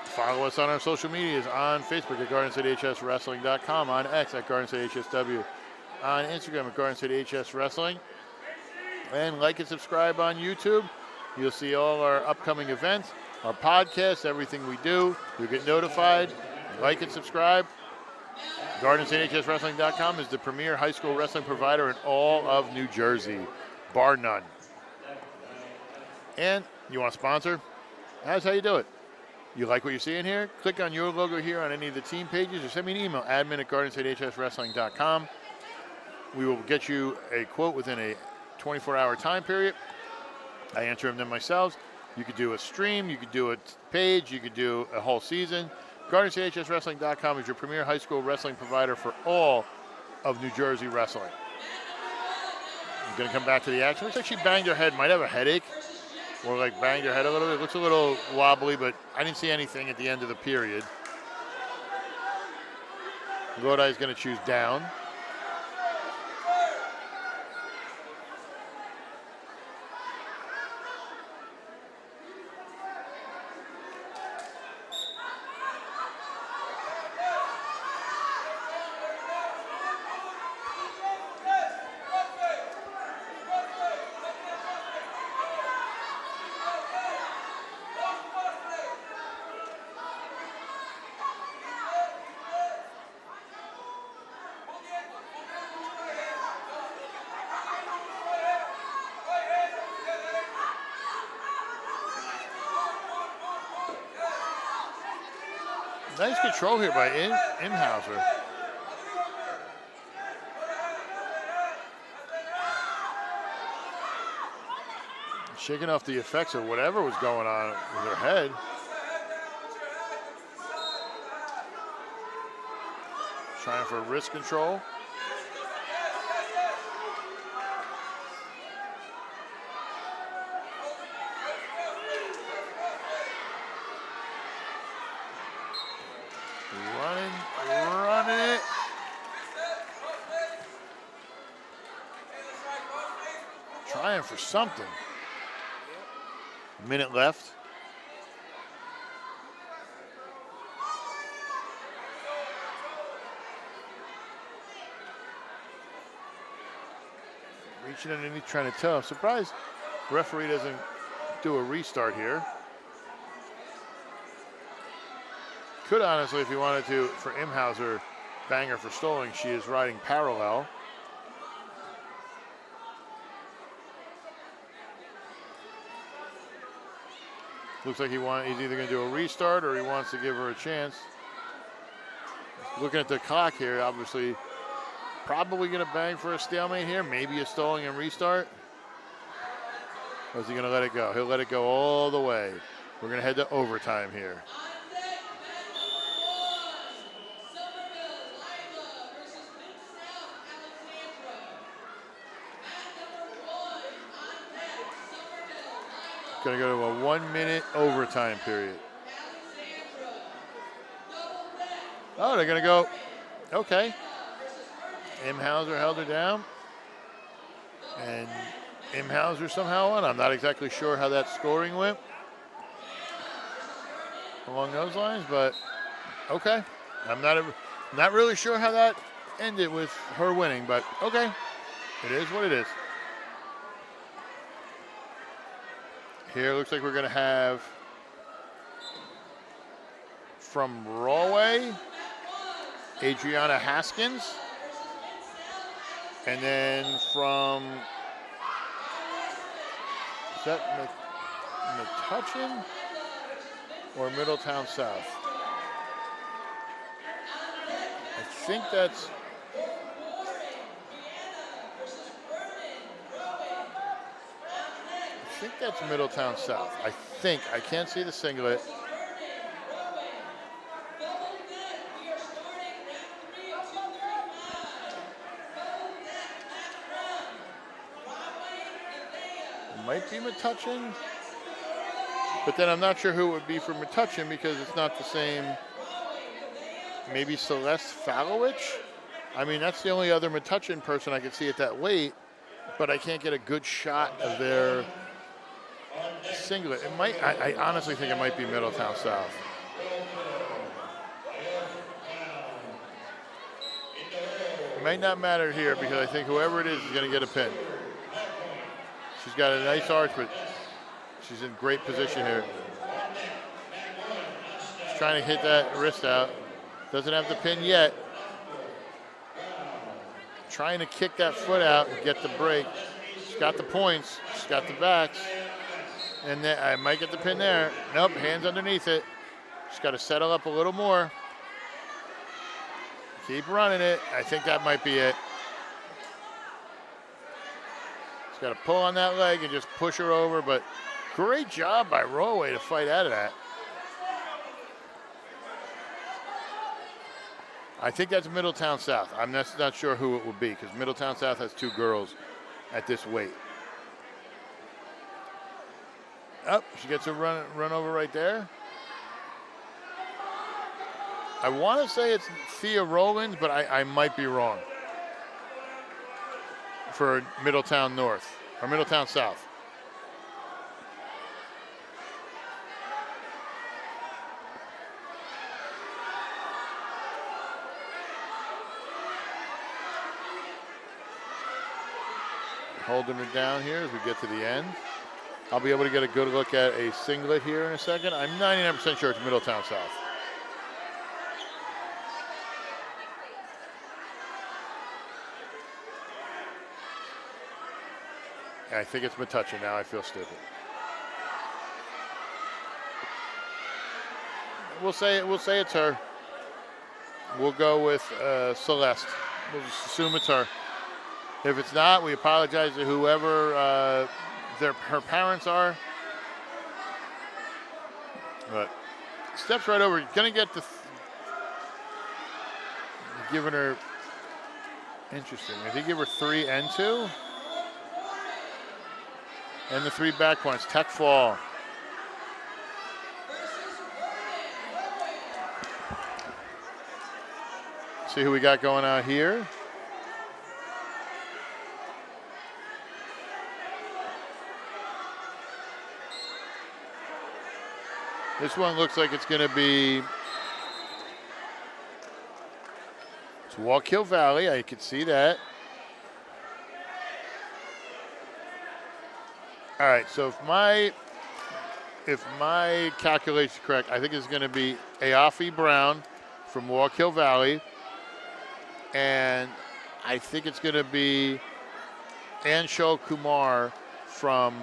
A: Follow us on our social medias on Facebook at GardenCityHSWrestling.com, on X at GardenCityHSW, on Instagram at GardenCityHSWrestling, and like and subscribe on YouTube. You'll see all our upcoming events, our podcasts, everything we do. You'll get notified. Like and subscribe. GardenCityHSWrestling.com is the premier high school wrestling provider in all of New Jersey, bar none. And you want to sponsor? That's how you do it. You like what you're seeing here? Click on your logo here on any of the team pages or send me an email, admin@GardenCityHSWrestling.com. We will get you a quote within a 24-hour time period. I answer them myself. You could do a stream, you could do a page, you could do a whole season. GardenCityHSWrestling.com is your premier high school wrestling provider for all of New Jersey wrestling. I'm going to come back to the action. Looks like she banged her head, might have a headache, or like banged her head a little bit. It looks a little wobbly, but I didn't see anything at the end of the period. Lodi is going to choose down. Nice control here by Inhauser. Shaking off the effects of whatever was going on with her head. Trying for wrist control. Running it. Trying for something. A minute left. Reaching underneath, trying to tell. I'm surprised the referee doesn't do a restart here. Could honestly, if you wanted to, for Inhauser, bang her for stalling. She is riding parallel. Looks like he's either going to do a restart or he wants to give her a chance. Looking at the clock here, obviously, probably going to bang for a stalemate here. Maybe a stalling and restart. Or is he going to let it go? He'll let it go all the way. We're going to head to overtime here. Going to go to a 1 minute overtime period. Oh, they're going to go. Okay. Inhauser held her down. And Inhauser somehow won. I'm not exactly sure how that scoring went along those lines, but okay. I'm not really sure how that ended with her winning, but okay. It is what it is. Here, looks like we're going to have from Rawway, Adriana Haskins. And then from, is that Metuchen or Middletown South? think that's. I think that's Middletown South. I think. I can't see the singlet. It might be Metuchen. But then I'm not sure who it would be for Metuchen because it's not the same. Maybe Celeste Falowich? I mean, that's the only other Metuchen person I could see at that weight, but I can't get a good shot of their singlet. It might, I honestly think it might be Middletown South. It might not matter here because I think whoever it is going to get a pin. She's got a nice arch, but she's in great position here. She's trying to hit that wrist out. Doesn't have the pin yet. Trying to kick that foot out and get the break. She's got the points. She's got the backs. And then I might get the pin there. Nope, hands underneath it. She's got to settle up a little more. Keep running it. I think that might be it. She's got to pull on that leg and just push her over, but great job by Rollaway to fight out of that. I think that's Middletown South. I'm not sure who it would be because Middletown South has two girls at this weight. Oh, she gets a run over right there. I want to say it's Thea Rowlands, but I might be wrong for Middletown North or Middletown South. Holding her down here as we get to the end. I'll be able to get a good look at a singlet here in a second. I'm 99% sure it's Middletown South. I think it's Metuchen now. I feel stupid. We'll say it's her. We'll go with Celeste. We'll just assume it's her. If it's not, we apologize to whoever her parents are. But steps right over. Gonna get the giving her. Interesting. Did he give her 3 and 2? And the 3 back points. Tech fall. See who we got going out here. This one looks like it's going to be Wallkill Valley. I could see that. All right, so if my calculation is correct, I think it's going to be Aofi Brown from Wallkill Valley, and I think it's going to be Anshul Kumar from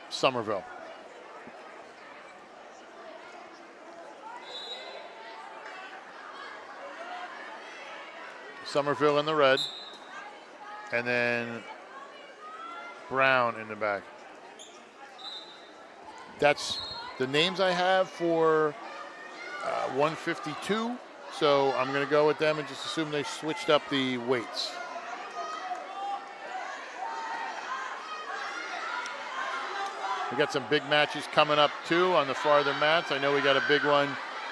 A: Somerville. Somerville in the red, and then Brown in the back. That's the names I have for 152, so I'm going to go with them and just assume they switched up the weights. We got some big matches coming up too on the farther mats. I know we got a big one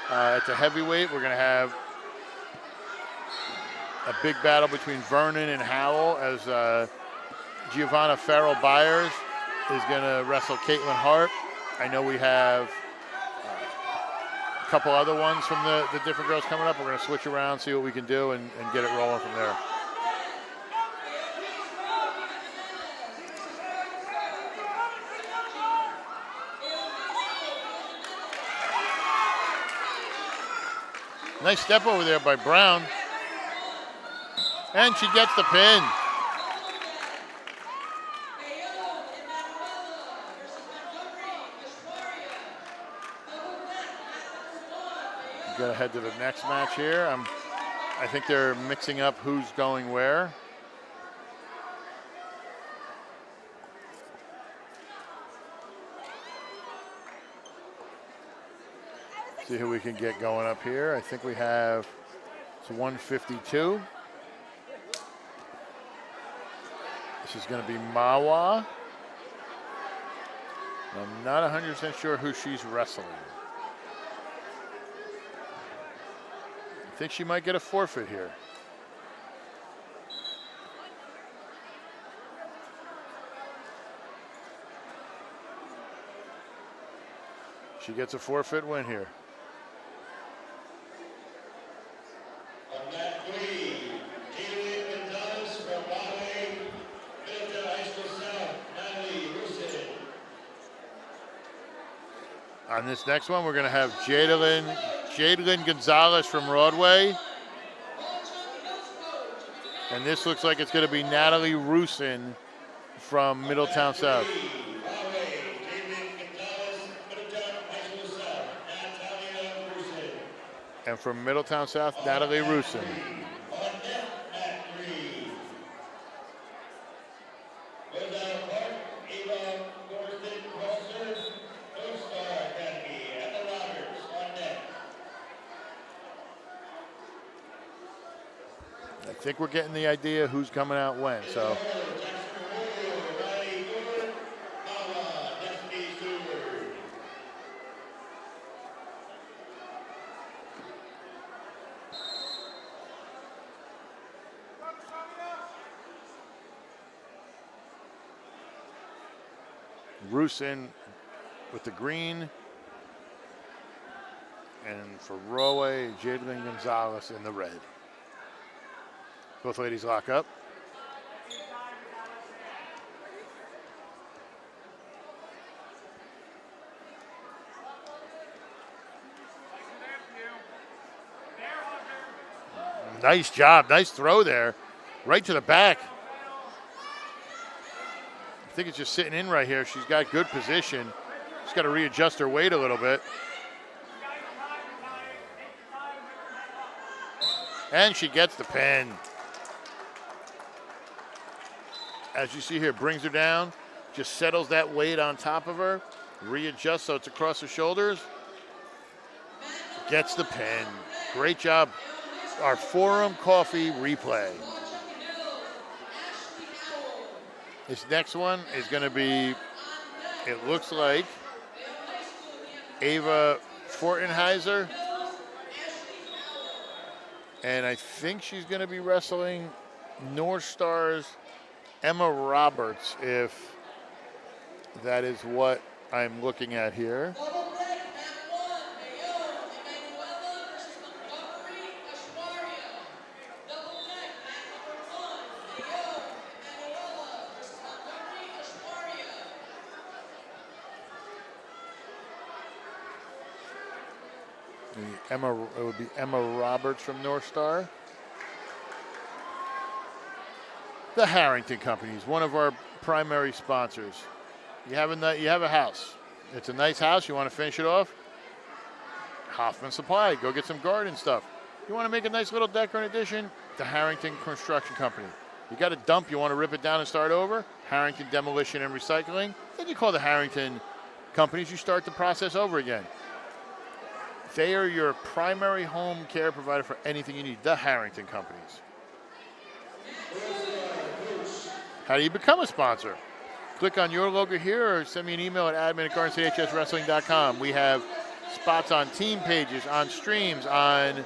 A: at the heavyweight. We're going to have a big battle between Vernon and Howell as Giovanna Farrell Byers is going to wrestle Caitlin Hart. I know we have a couple other ones from the different girls coming up. We're going to switch around, see what we can do, and get it rolling from there. Nice step over there by Brown. And she gets the pin. Got to head to the next match here. I think they're mixing up who's going where. See who we can get going up here. I think we have, it's 152. This is going to be Mawa. I'm not 100% sure who she's wrestling. I think she might get a forfeit here. She gets a forfeit win here.
C: On mat 3, Bayonne from Bayonne High School South, Natalie Rusin.
A: On this next one, we're going to have Jadalyn Gonzalez from Broadway. And this looks like it's going to be Natalie Rusin from Middletown South. And from Middletown South, Natalie Rusin. I think we're getting the idea who's coming out when. So Rusin with the green, and for Broadway, Jadalyn Gonzalez in the red. Both ladies lock up. Nice job, nice throw there, right to the back. I think it's just sitting in right here. She's got good position. She's got to readjust her weight a little bit. And she gets the pin. As you see here, brings her down, just settles that weight on top of her, readjusts so it's across her shoulders, gets the pin. Great job. Our Forum Coffee replay. This next one is going to be, it looks like, Ava Fortenheiser. And I think she's going to be wrestling North Star's Emma Roberts, if that is what I'm looking at here. It would be Emma Roberts from North Star. The Harrington Company is one of our primary sponsors. You have a house. It's a nice house. You want to finish it off? Hoffman Supply. Go get some garden stuff. You want to make a nice little decor in addition? The Harrington Construction Company. You got a dump. You want to rip it down and start over? Harrington Demolition and Recycling. Then you call the Harrington Companies. You start the process over again. They are your primary home care provider for anything you need. The Harrington Companies. How do you become a sponsor? Click on your logo here or send me an email at admin@GSHSWrestling.com. We have spots on team pages, on streams, on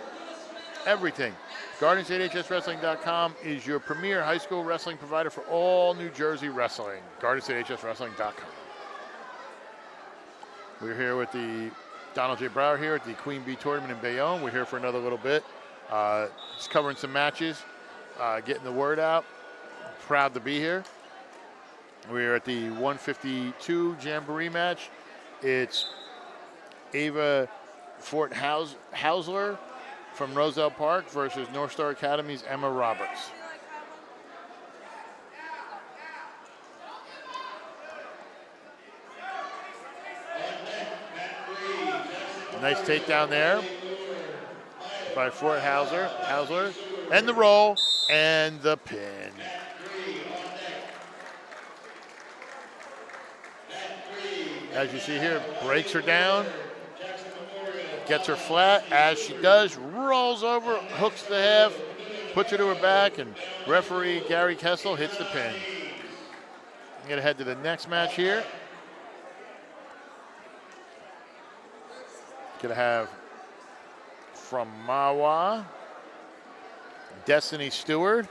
A: everything. GardensATHSWrestling.com is your premier high school wrestling provider for all New Jersey wrestling. GardensATHSWrestling.com. We're here with the Donald J. Brower here at the Queen Bee Tournament in Bayonne. We're here for another little bit. Just covering some matches, getting the word out. Proud to be here. We're at the 152 Jamboree match. It's Ava Fortenheiser from Roselle Park versus North Star Academy's Emma Roberts. Nice takedown there. by Fort Hausler. And the roll and the pin. As you see here, breaks her down, gets her flat. As she does, rolls over, hooks the half, puts her to her back, and referee Gary Kessel hits the pin. I'm going to head to the next match here. Going to have from Mawa, Destiny Stewart,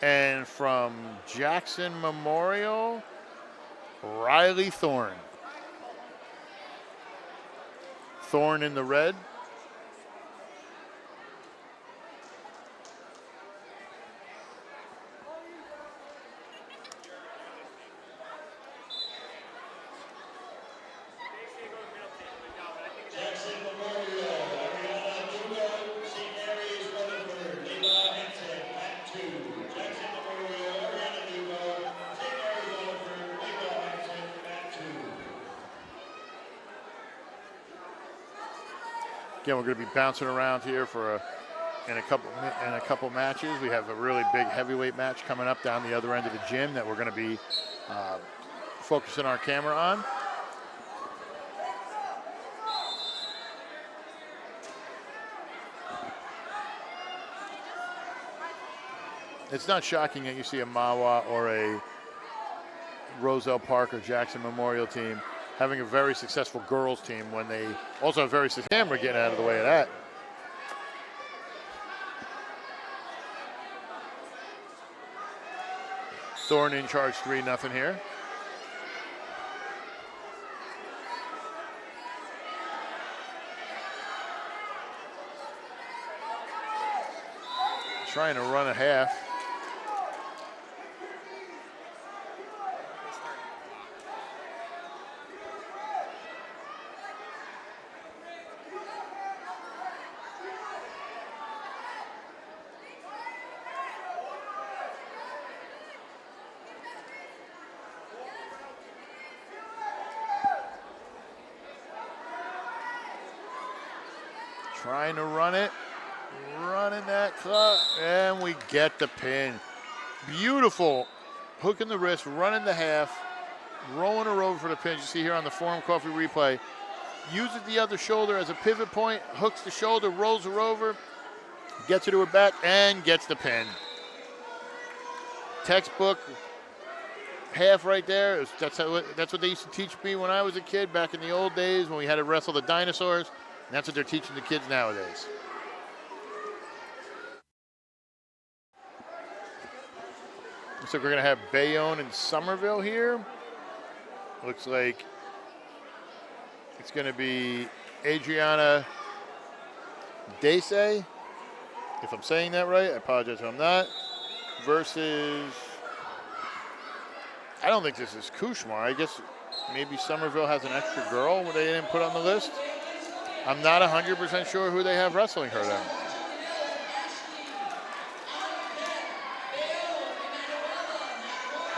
A: and from Jackson Memorial, Riley Thorne. Thorne in the red. Again, we're going to be bouncing around here for in a couple matches. We have a really big heavyweight match coming up down the other end of the gym that we're going to be focusing our camera on. It's not shocking that you see a Mawa or a Roselle Park or Jackson Memorial team having a very successful girls team when they also have very successful camera getting out of the way of that. Thorne in charge 3-0 here. Trying to run a half. Trying to run it, running that clock, and we get the pin. Beautiful hook in the wrist, running the half, rolling her over for the pin. You see here on the Forum Coffee replay, uses the other shoulder as a pivot point, hooks the shoulder, rolls her over, gets her to her back, and gets the pin. Textbook half right there. That's what they used to teach me when I was a kid back in the old days when we had to wrestle the dinosaurs. And that's what they're teaching the kids nowadays. Looks like we're going to have Bayonne and Somerville here. Looks like it's going to be Adriana Dese, if I'm saying that right. I apologize if I'm not. Versus, I don't think this is Kushmar. I guess maybe Somerville has an extra girl they didn't put on the list. I'm not 100% sure who they have wrestling her then.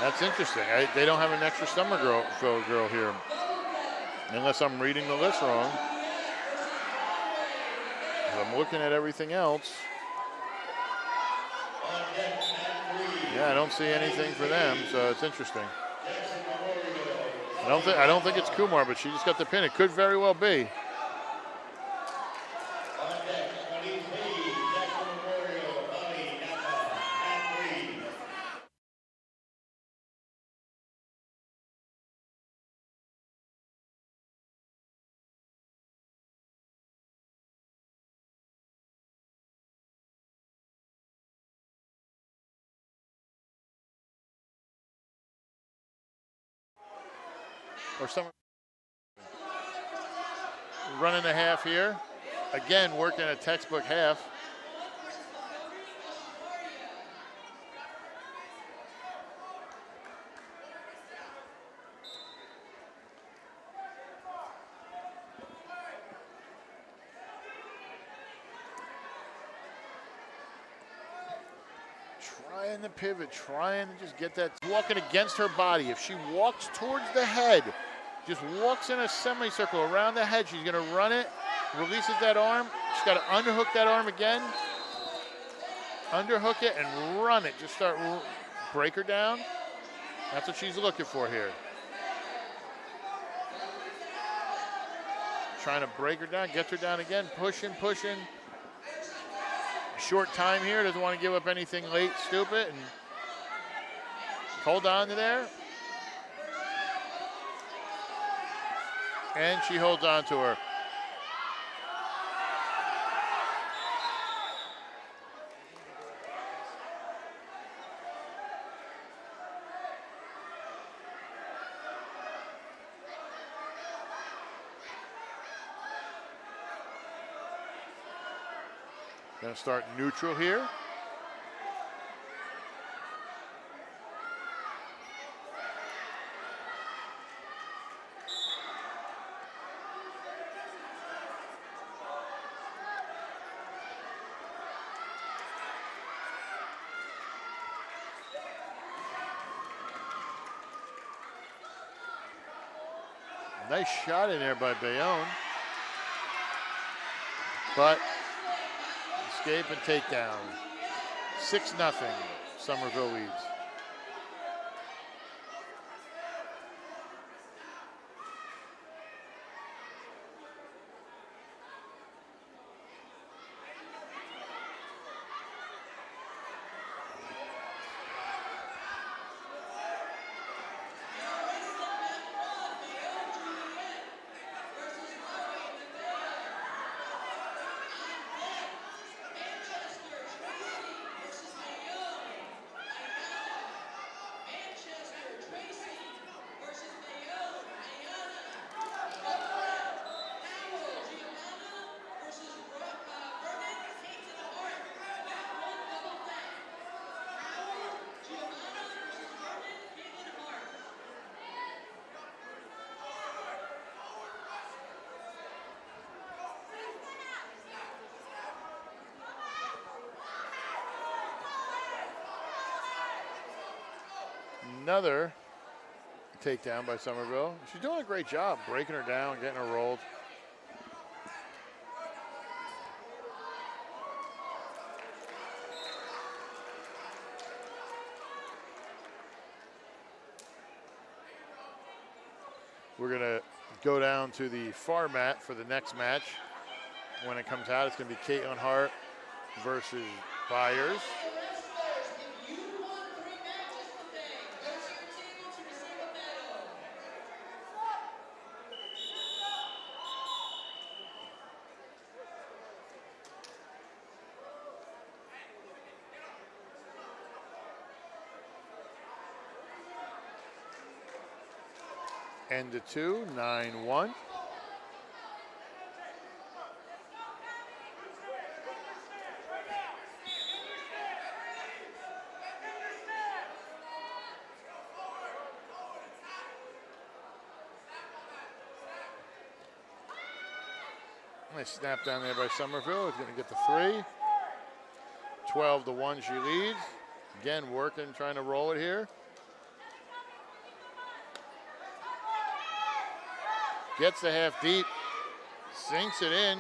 A: That's interesting. They don't have an extra Somerville girl here. Unless I'm reading the list wrong. I'm looking at everything else. Yeah, I don't see anything for them, so it's interesting. I don't think it's Kumar, but she just got the pin. It could very well be. Or someone running a half here. Again, working a textbook half. Trying to pivot, trying to just get that, walking against her body. If she walks towards the head, Just walks in a semicircle around the head. She's going to run it, releases that arm. She's got to underhook that arm again. Underhook it and run it. Just start, break her down. That's what she's looking for here. Trying to break her down, gets her down again, pushing. Short time here, doesn't want to give up anything late, stupid, and hold on to there. And she holds on to her. Gonna start neutral here. Nice shot in there by Bayonne. But escape and takedown. 6-0. Somerville leads. Another takedown by Somerville. She's doing a great job breaking her down, getting her rolled. We're going to go down to the far mat for the next match. When it comes out, it's going to be Caitlin Hart versus Byers. End of 2, 9-1. Nice snap down there by Somerville. He's going to get the 3. 12-1 she leads. Again, working, trying to roll it here. Gets the half deep, sinks it in.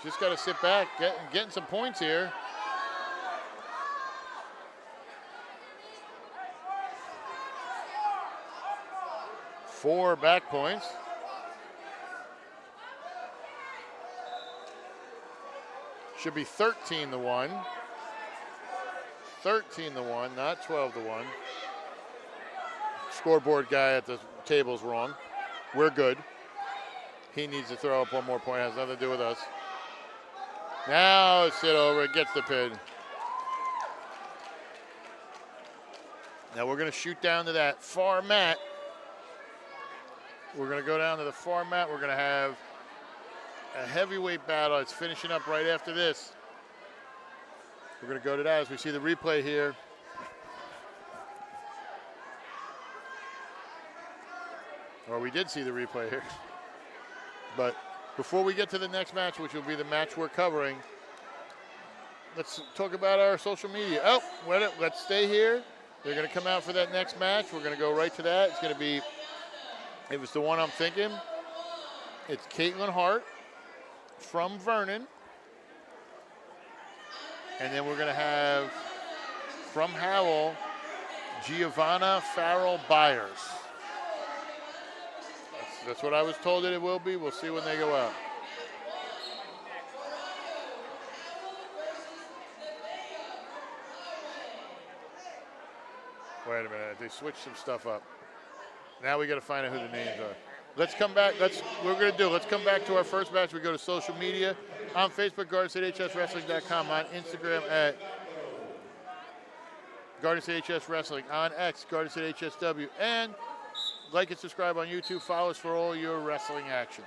A: Just got to sit back, getting some points here. Four back points. Should be 13-1. 13-1, not 12-1. Scoreboard guy at the table's wrong. We're good. He needs to throw up one more point. Has nothing to do with us. Now sit over. It gets the pin. Now we're going to shoot down to that far mat. We're going to go down to the far mat. We're going to have a heavyweight battle. It's finishing up right after this. We're going to go to that as we see the replay here. Or we did see the replay here. But before we get to the next match, which will be the match we're covering, let's talk about our social media. Oh, let's stay here. They're going to come out for that next match. We're going to go right to that. It's going to be If it's the one I'm thinking, it's Caitlin Hart from Vernon. And then we're going to have, from Howell, Giovanna Farrell Byers. That's what I was told that it will be. We'll see when they go out. Wait a minute. They switched some stuff up. Now we got to find out who the names are. Let's come back. Let's come back to our first match. We go to social media. On Facebook, GardenStateHSWrestling.com. On Instagram at Garden State HS Wrestling. On X, Garden State HSW. And like and subscribe on YouTube. Follow us for all your wrestling action.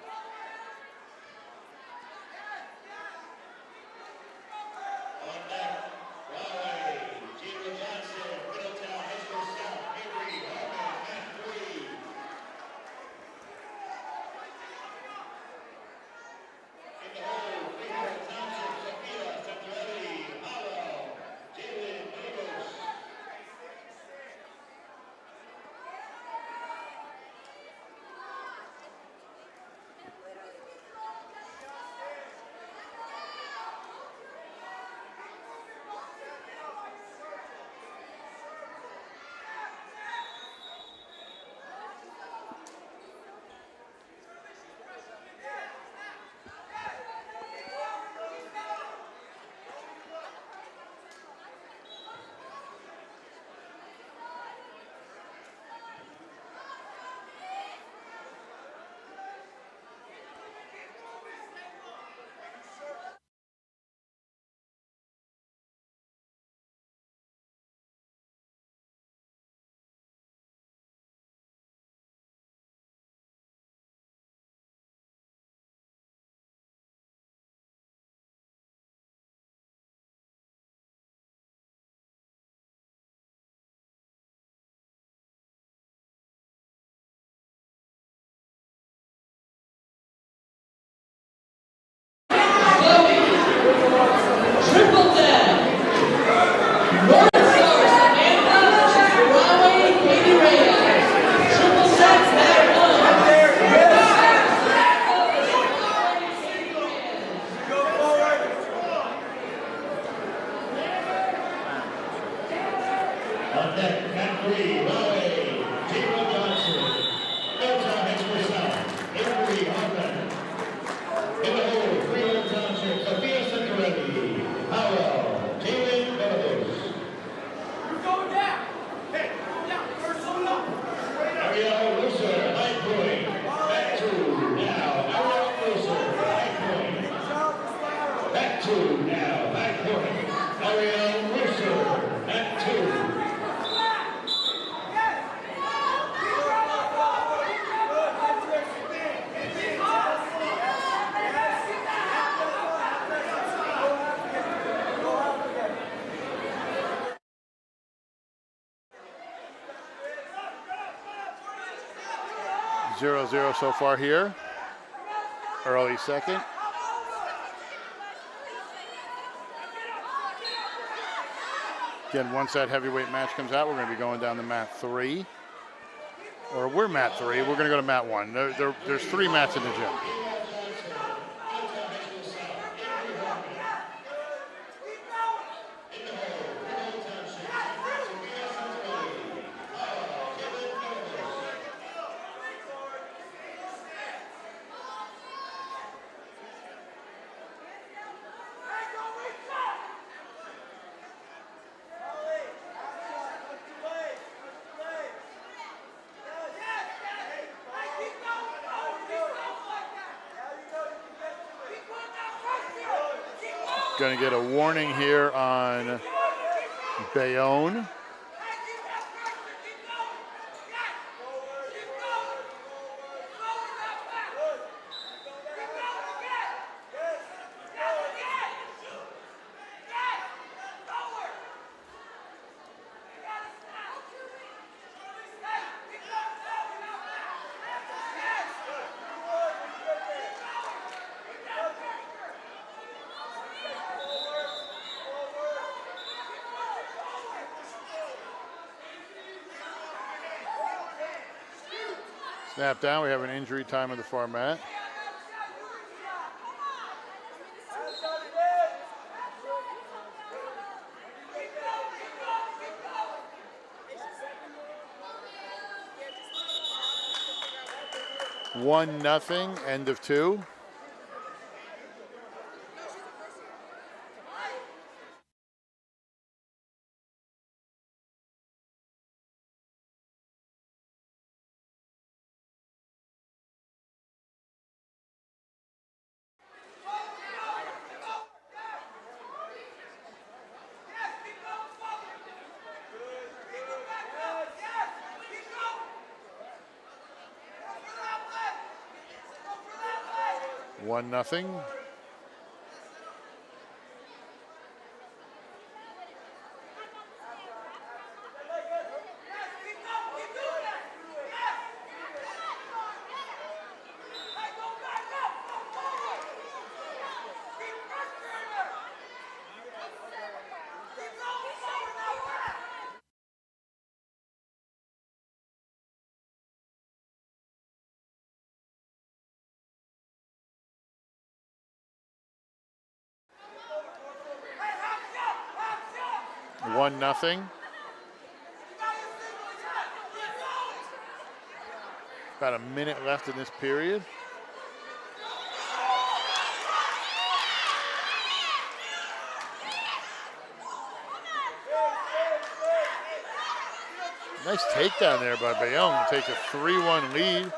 B: Triple deck. North Star Samantha versus Broadway Katie Reyes. Triple deck match 1.
C: On deck, mat 3, Raleigh, J.L. Johnson. Bouts, High School South, Avery Hoffman. In the hole, Freeland Township, Sophia Santarelli. Howell, Jalen Benavides. Ariel Ruser, High Point. Back 2, now, Ariel Ruser, High Point. Back 2, now, High Point. Ariel Ruser, at 2.
A: Zero zero so far here. Early second. Again, once that heavyweight match comes out, we're going to be going down to mat 3. Or we're mat 3. We're going to go to mat 1. There's 3 mats in the gym. Going to get a warning here on Bayonne. Snap down. We have an injury time of the far mat. One nothing, end of two. One nothing. One nothing. About a minute left in this period. Nice takedown there by Bayonne. Takes a 3-1 lead.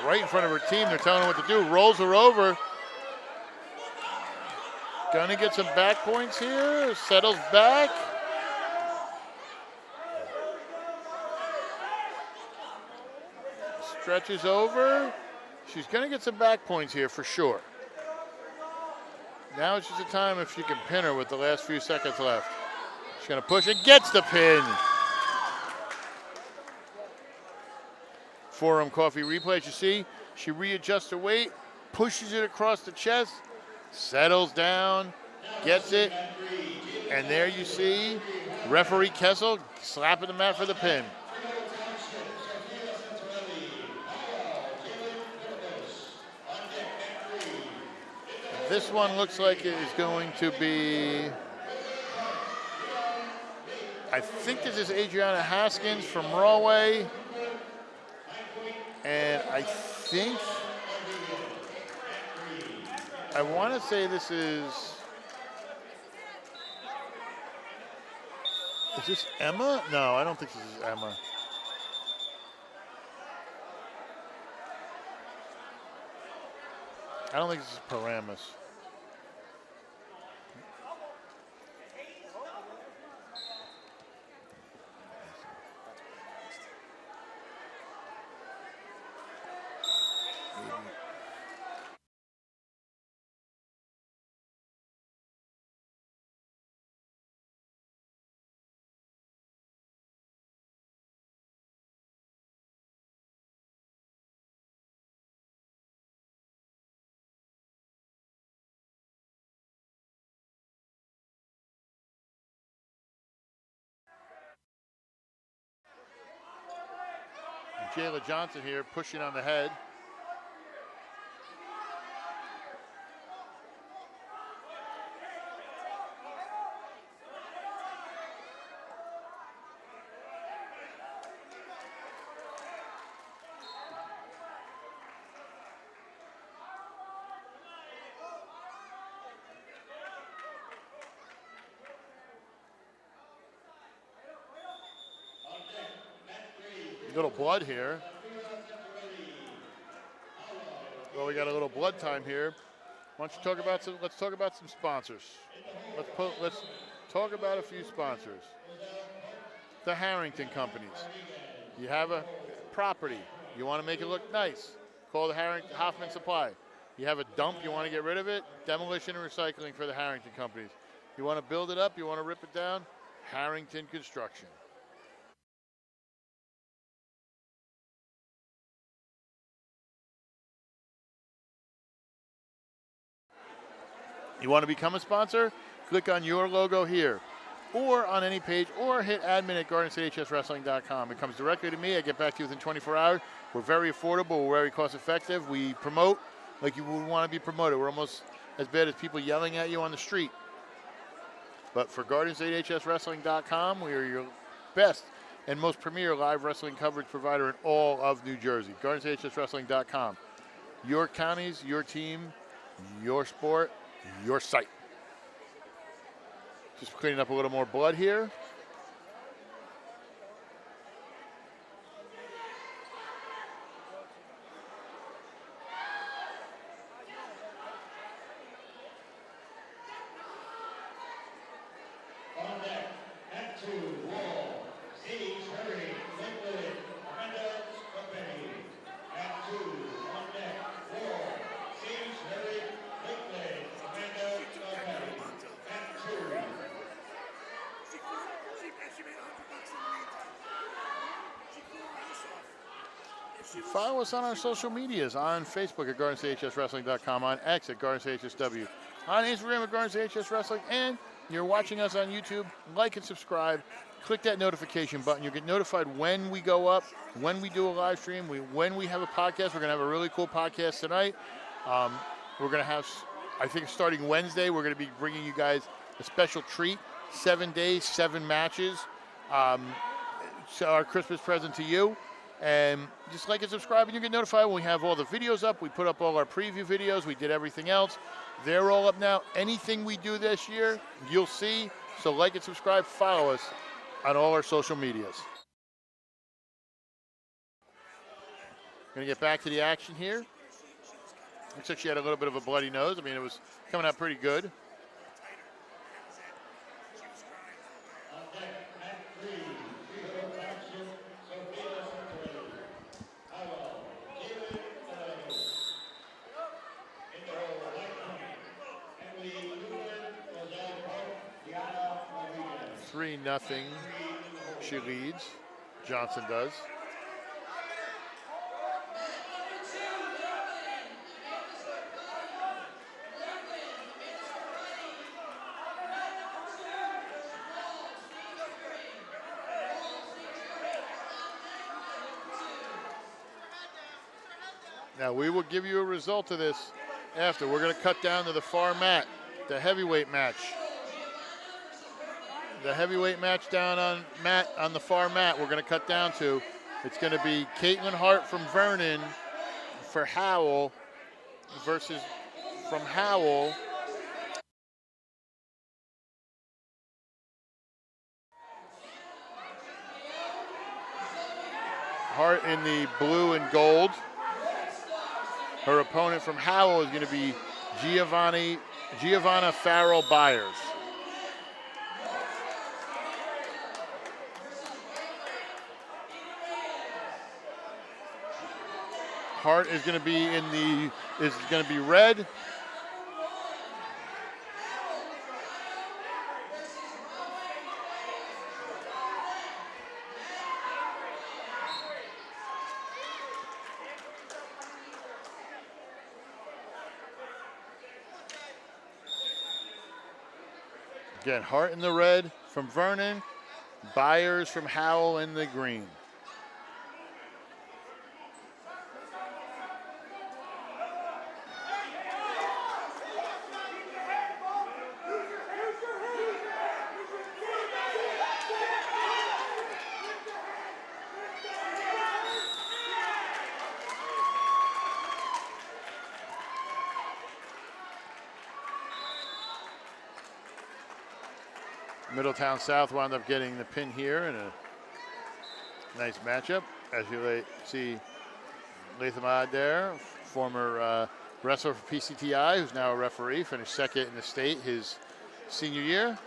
A: Right in front of her team, they're telling her what to do. Rolls her over. Gonna get some back points here. Settles back. Stretches over. She's gonna get some back points here for sure. Now it's just a time if she can pin her with the last few seconds left. She's gonna push and gets the pin. Forearm coffee replay, as you see, she readjusts her weight, pushes it across the chest, settles down, gets it, and there you see referee Kessel slapping the mat for the pin. This one looks like it is going to be, I think this is Adriana Haskins from Rawway. And I think, I want to say this is this Emma? No, I don't think this is Emma. I don't think this is Paramus. Jayla Johnson here pushing on the head. Little blood here. Well, we got a little blood time here. Why don't you talk about some? Let's talk about some sponsors. Let's talk about a few sponsors. The Harrington companies. You have a property. You want to make it look nice. Call the Harrington Hoffman Supply. You have a dump. You want to get rid of it. Demolition and recycling for the Harrington companies. You want to build it up. You want to rip it down. Harrington Construction. You want to become a sponsor? Click on your logo here, or on any page, or hit admin at GardenStateHSWrestling.com. It comes directly to me. I get back to you within 24 hours. We're very affordable. We're very cost effective. We promote like you would want to be promoted. We're almost as bad as people yelling at you on the street. But for GardenStateHSWrestling.com, we are your best and most premier live wrestling coverage provider in all of New Jersey. GardenStateHSWrestling.com. Your counties, your team, your sport, your site. Just cleaning up a little more blood here.
C: On deck, at 2, Wall, Sage, Hurry, Liquid, Amanda, Company. At 2, on deck, Wall, Sage, Hurry, Liquid, Amanda, Company. At 2.
A: Follow us on our social medias, on Facebook at GardenStateHSWrestling.com, on X at GardenStateHSW, on Instagram at GardenStateHSWrestling, and you're watching us on YouTube. Like and subscribe. Click that notification button. You'll get notified when we go up, when we do a live stream, when we have a podcast. We're going to have a really cool podcast tonight. We're going to have, I think starting Wednesday, we're going to be bringing you guys a special treat. 7 days, 7 matches. So our Christmas present to you. And just like and subscribe, and you get notified when we have all the videos up. We put up all our preview videos. We did everything else. They're all up now. Anything we do this year, you'll see. So like and subscribe. Follow us on all our social medias. Going to get back to the action here. Looks like she had a little bit of a bloody nose. I mean, it was coming out pretty good. Nothing. She leads. Johnson does. Now we will give you a result of this after. We're going to cut down to the far mat, the heavyweight match. The heavyweight match down on the far mat, we're going to cut down to. It's going to be Caitlin Hart from Vernon for Howell versus from Howell. Hart in the blue and gold. Her opponent from Howell is going to be Giovanna Farrell Byers. Hart is going to be red. Again, Hart in the red from Vernon, Byers from Howell in the green. Middletown South wound up getting the pin here in a nice matchup. As you see, Latham Odd there, former wrestler for PCTI, who's now a referee, finished second in the state his senior year.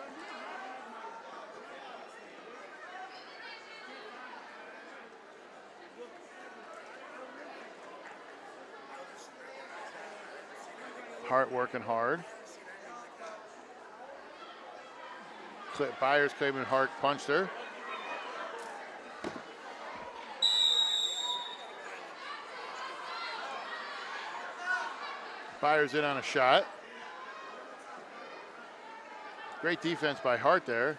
A: Hart working hard. Byers claiming Hart punched her. Byers in on a shot. Great defense by Hart there.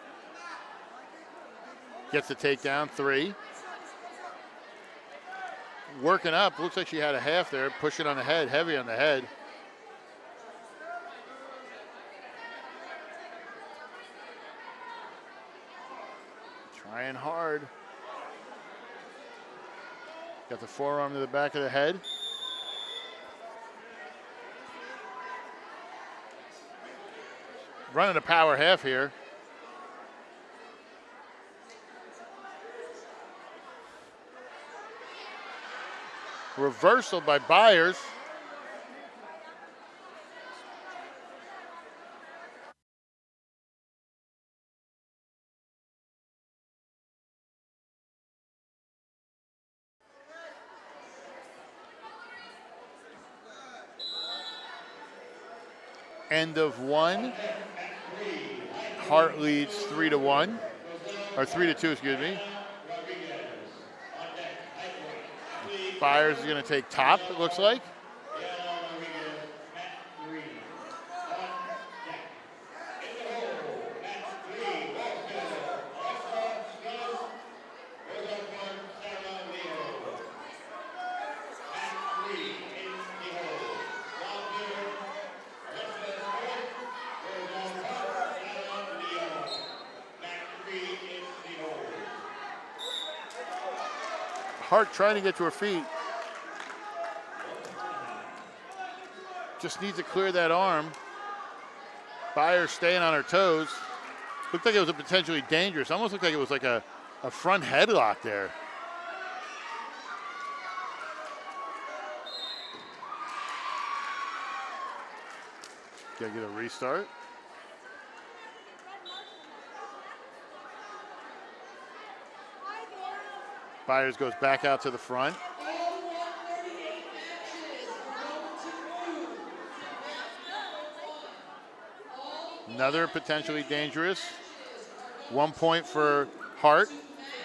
A: Gets the takedown, 3. Working up, looks like she had a half there, pushing on the head, heavy on the head. Trying hard. Got the forearm to the back of the head. Running a power half here. Reversal by Byers. End of 1. Hart leads 3-1, or 3-2, excuse me. Byers is going to take top, it looks like. Hart trying to get to her feet. Just needs to clear that arm. Byers staying on her toes. Looked like it was a potentially dangerous. Almost looked like it was like a front headlock there. Gotta get a restart. Byers goes back out to the front. Another potentially dangerous. 1 point for Hart.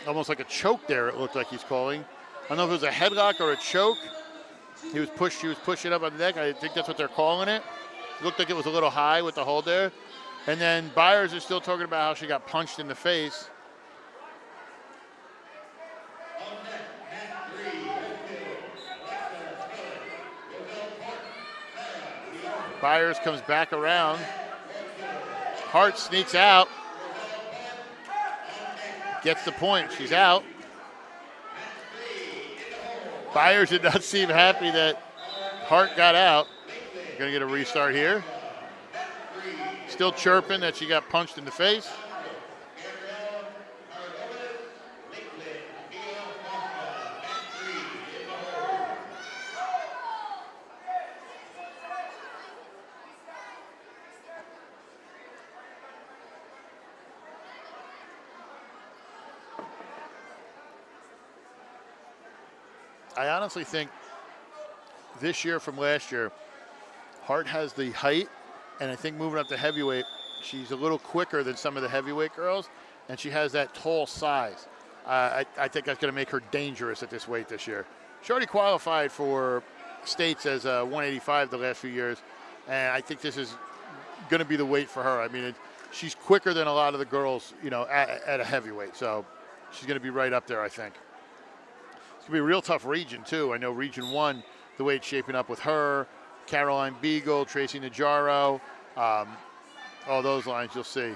A: Almost like a choke there, it looked like he's calling. I don't know if it was a headlock or a choke. She was pushing up on the neck. I think that's what they're calling it. Looked like it was a little high with the hold there. And then Byers is still talking about how she got punched in the face. Byers comes back around. Hart sneaks out. Gets the point. She's out. Byers did not seem happy that Hart got out. Gonna get a restart here. Still chirping that she got punched in the face. I honestly think this year from last year, Hart has the height, and I think moving up to heavyweight, she's a little quicker than some of the heavyweight girls, and she has that tall size. I think that's going to make her dangerous at this weight this year. She already qualified for states as 185 the last few years, and I think this is going to be the weight for her. I mean, she's quicker than a lot of the girls, you know, at a heavyweight, so she's going to be right up there, I think. It's going to be a real tough region, too. I know Region 1, the way it's shaping up with her, Caroline Beagle, Tracy Najaro, all those lines you'll see.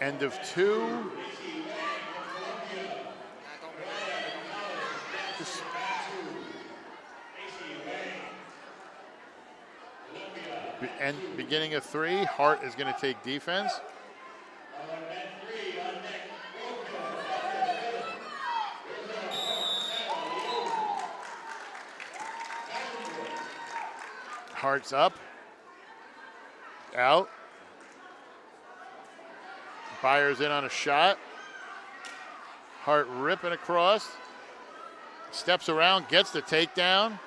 A: End of 2. And beginning of 3, Hart is going to take defense. Hart's up. Out. Byers in on a shot. Hart ripping across. Steps around, gets the takedown.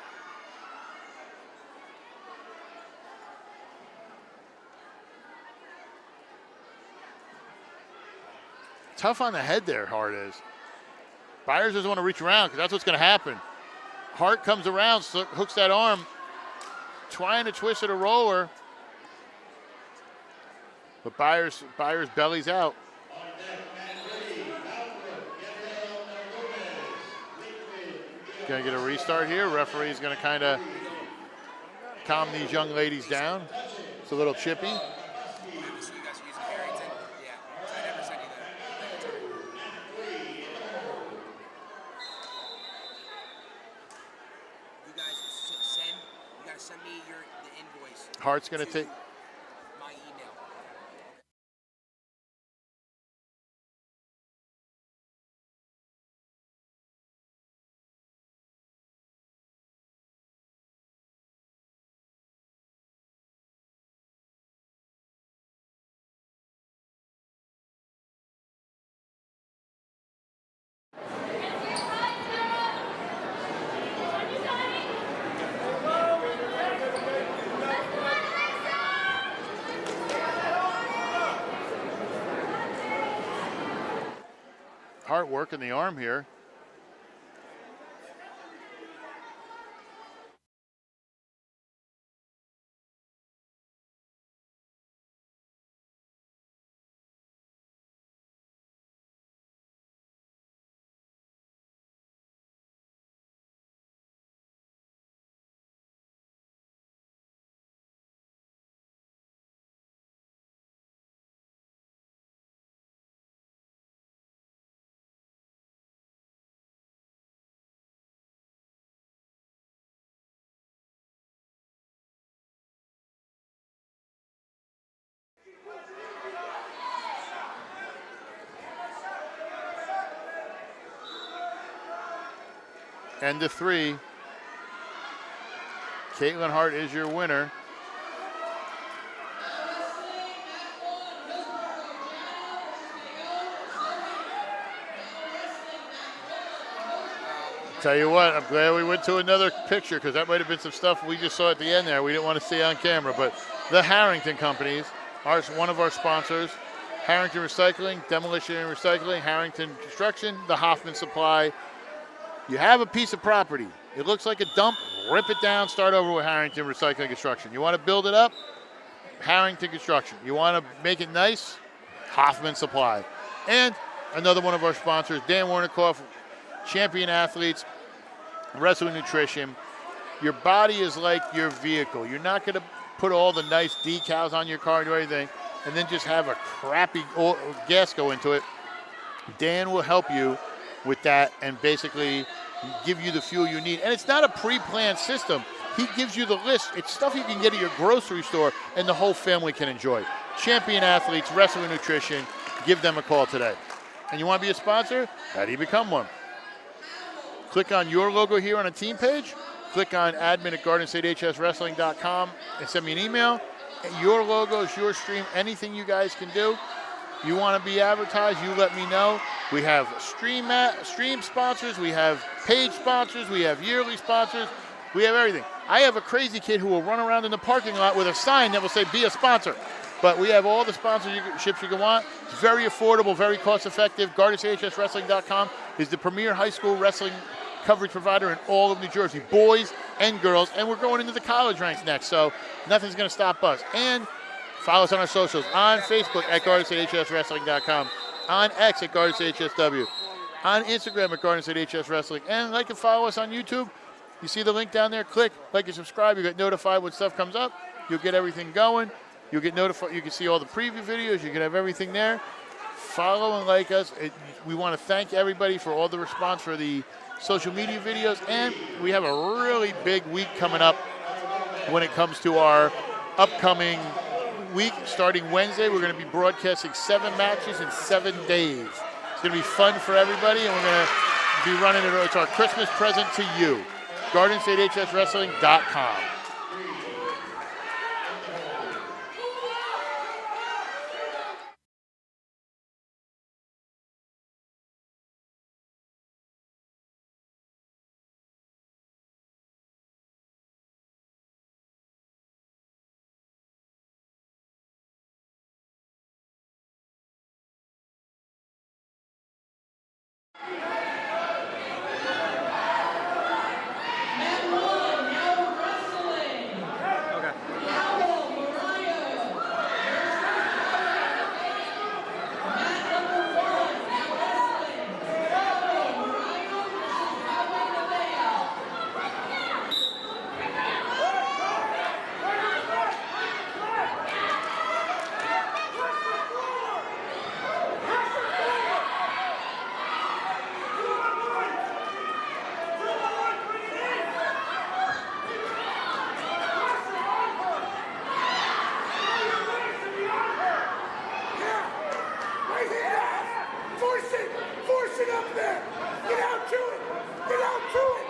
A: tough on the head there, Hart is. Byers doesn't want to reach around because that's what's going to happen. Hart comes around, hooks that arm, trying to twist it a roller. But Byers bellies out. Going to get a restart here. Referee's going to kind of calm these young ladies down. It's a little chippy.
D: So you guys are using Harrington? Yeah. So I never sent you the You guys you gotta send me the invoice.
A: Hart's going to take.
D: My email.
A: Hart working the arm here. End of 3. Caitlin Hart is your winner. Tell you what, I'm glad we went to another picture because that might have been some stuff we just saw at the end there we didn't want to see on camera. But the Harrington companies are one of our sponsors. Harrington Recycling, Demolition and Recycling, Harrington Construction, the Hoffman Supply. You have a piece of property. It looks like a dump. Rip it down. Start over with Harrington Recycling Construction. You want to build it up? Harrington Construction. You want to make it nice? Hoffman Supply. And another one of our sponsors, Dan Warnikoff, Champion Athletes, Wrestling Nutrition. Your body is like your vehicle. You're not going to put all the nice decals on your car and do anything and then just have a crappy gas go into it. Dan will help you with that and basically give you the fuel you need. And it's not a pre-planned system. He gives you the list. It's stuff you can get at your grocery store and the whole family can enjoy. Champion Athletes, Wrestling Nutrition, give them a call today. And you want to be a sponsor? How do you become one? Click on your logo here on a team page. Click on admin at GardenStateHSWrestling.com and send me an email. Your logos, your stream, anything you guys can do. You want to be advertised, you let me know. We have stream sponsors, we have page sponsors, we have yearly sponsors, we have everything. I have a crazy kid who will run around in the parking lot with a sign that will say, be a sponsor. But we have all the sponsorships you can want. It's very affordable, very cost effective. GardenStateHSWrestling.com is the premier high school wrestling coverage provider in all of New Jersey, boys and girls. And we're going into the college ranks next, so nothing's going to stop us. And follow us on our socials on Facebook at GardenStateHSWrestling.com, on X at GardenStateHSW, on Instagram at GardenStateHSWrestling, and like and follow us on YouTube. You see the link down there. Click, like, and subscribe. You get notified when stuff comes up. You'll get everything going. You'll get notified. You can see all the preview videos. You can have everything there. Follow and like us. We want to thank everybody for all the response for the social media videos, and we have a really big week coming up when it comes to our upcoming week. Starting Wednesday, we're going to be broadcasting 7 matches in 7 days. It's going to be fun for everybody, and we're going to be running it. It's our Christmas present to you. GardenStateHSWrestling.com.
B: Mat 1, now wrestling.
D: Okay.
B: Howell Mariah. Mat number 1, now wrestling. Howell Mariah versus Howell Nevaeh.
E: Force it up there! Get out to it! Get out to it!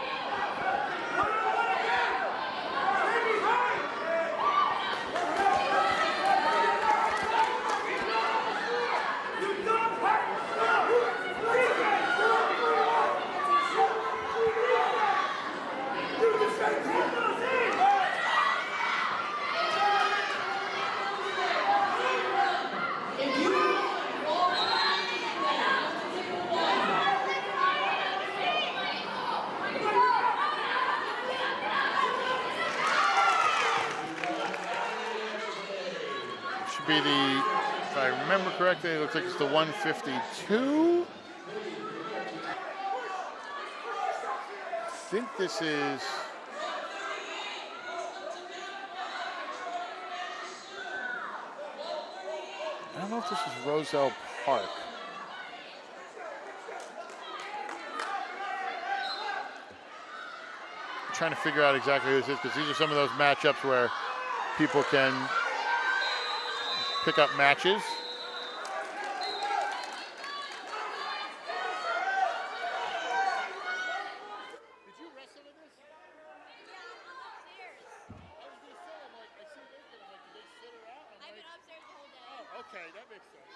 B: If you want all
A: Should be the, if I remember correctly, it looks like it's the 152. I think this is. I don't know if this is Roselle Park. I'm trying to figure out exactly who this is because these are some of those matchups where people can pick up matches. Did you wrestle in this? I was gonna say, I'm like, I see Nathan, I'm like, did they sit her out? I'm like,
F: upstairs the whole day.
A: oh, okay, that makes sense.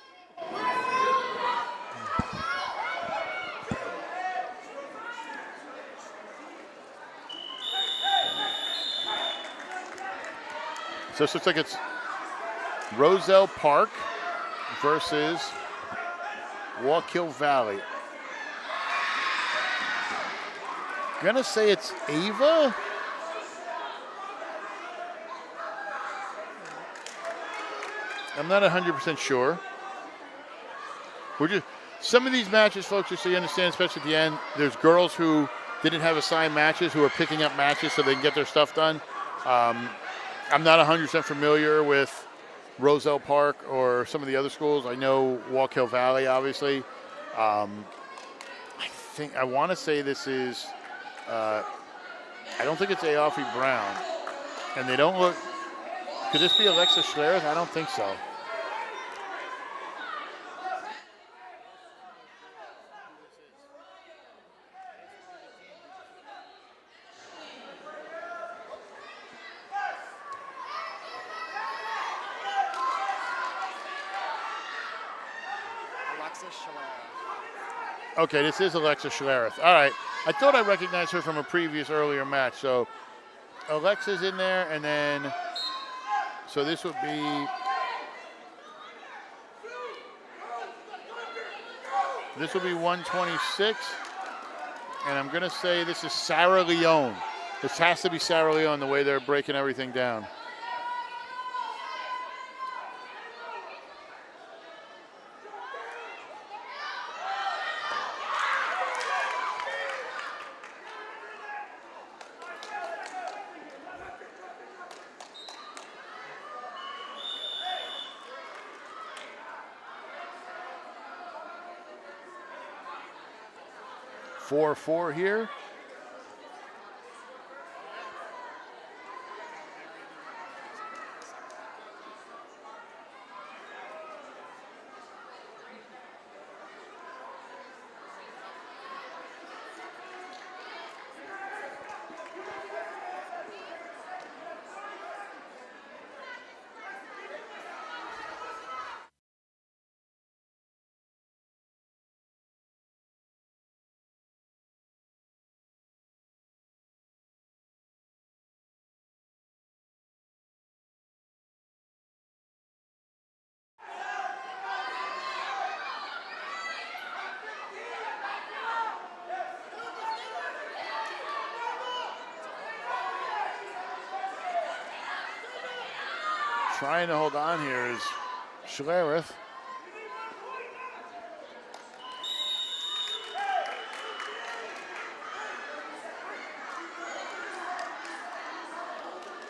A: So this looks like it's Roselle Park versus Wallkill Valley. Gonna say it's Ava. I'm not 100% sure. We're just some of these matches, folks, just so you understand, especially at the end, there's girls who didn't have assigned matches who are picking up matches so they can get their stuff done. I'm not 100% familiar with Roselle Park or some of the other schools. I know Wallkill Valley, obviously. I want to say this is, I don't think it's Aofi Brown. And they don't look, could this be Alexa Schlereth? I don't think so. Okay, this is Alexa Schlereth. All right. I thought I recognized her from a previous earlier match. So Alexa's in there, and then, so this would be, this will be 126. And I'm going to say this is Sarah Leone. This has to be Sarah Leone, the way they're breaking everything down. Four here. Trying to hold on here is Schlereth.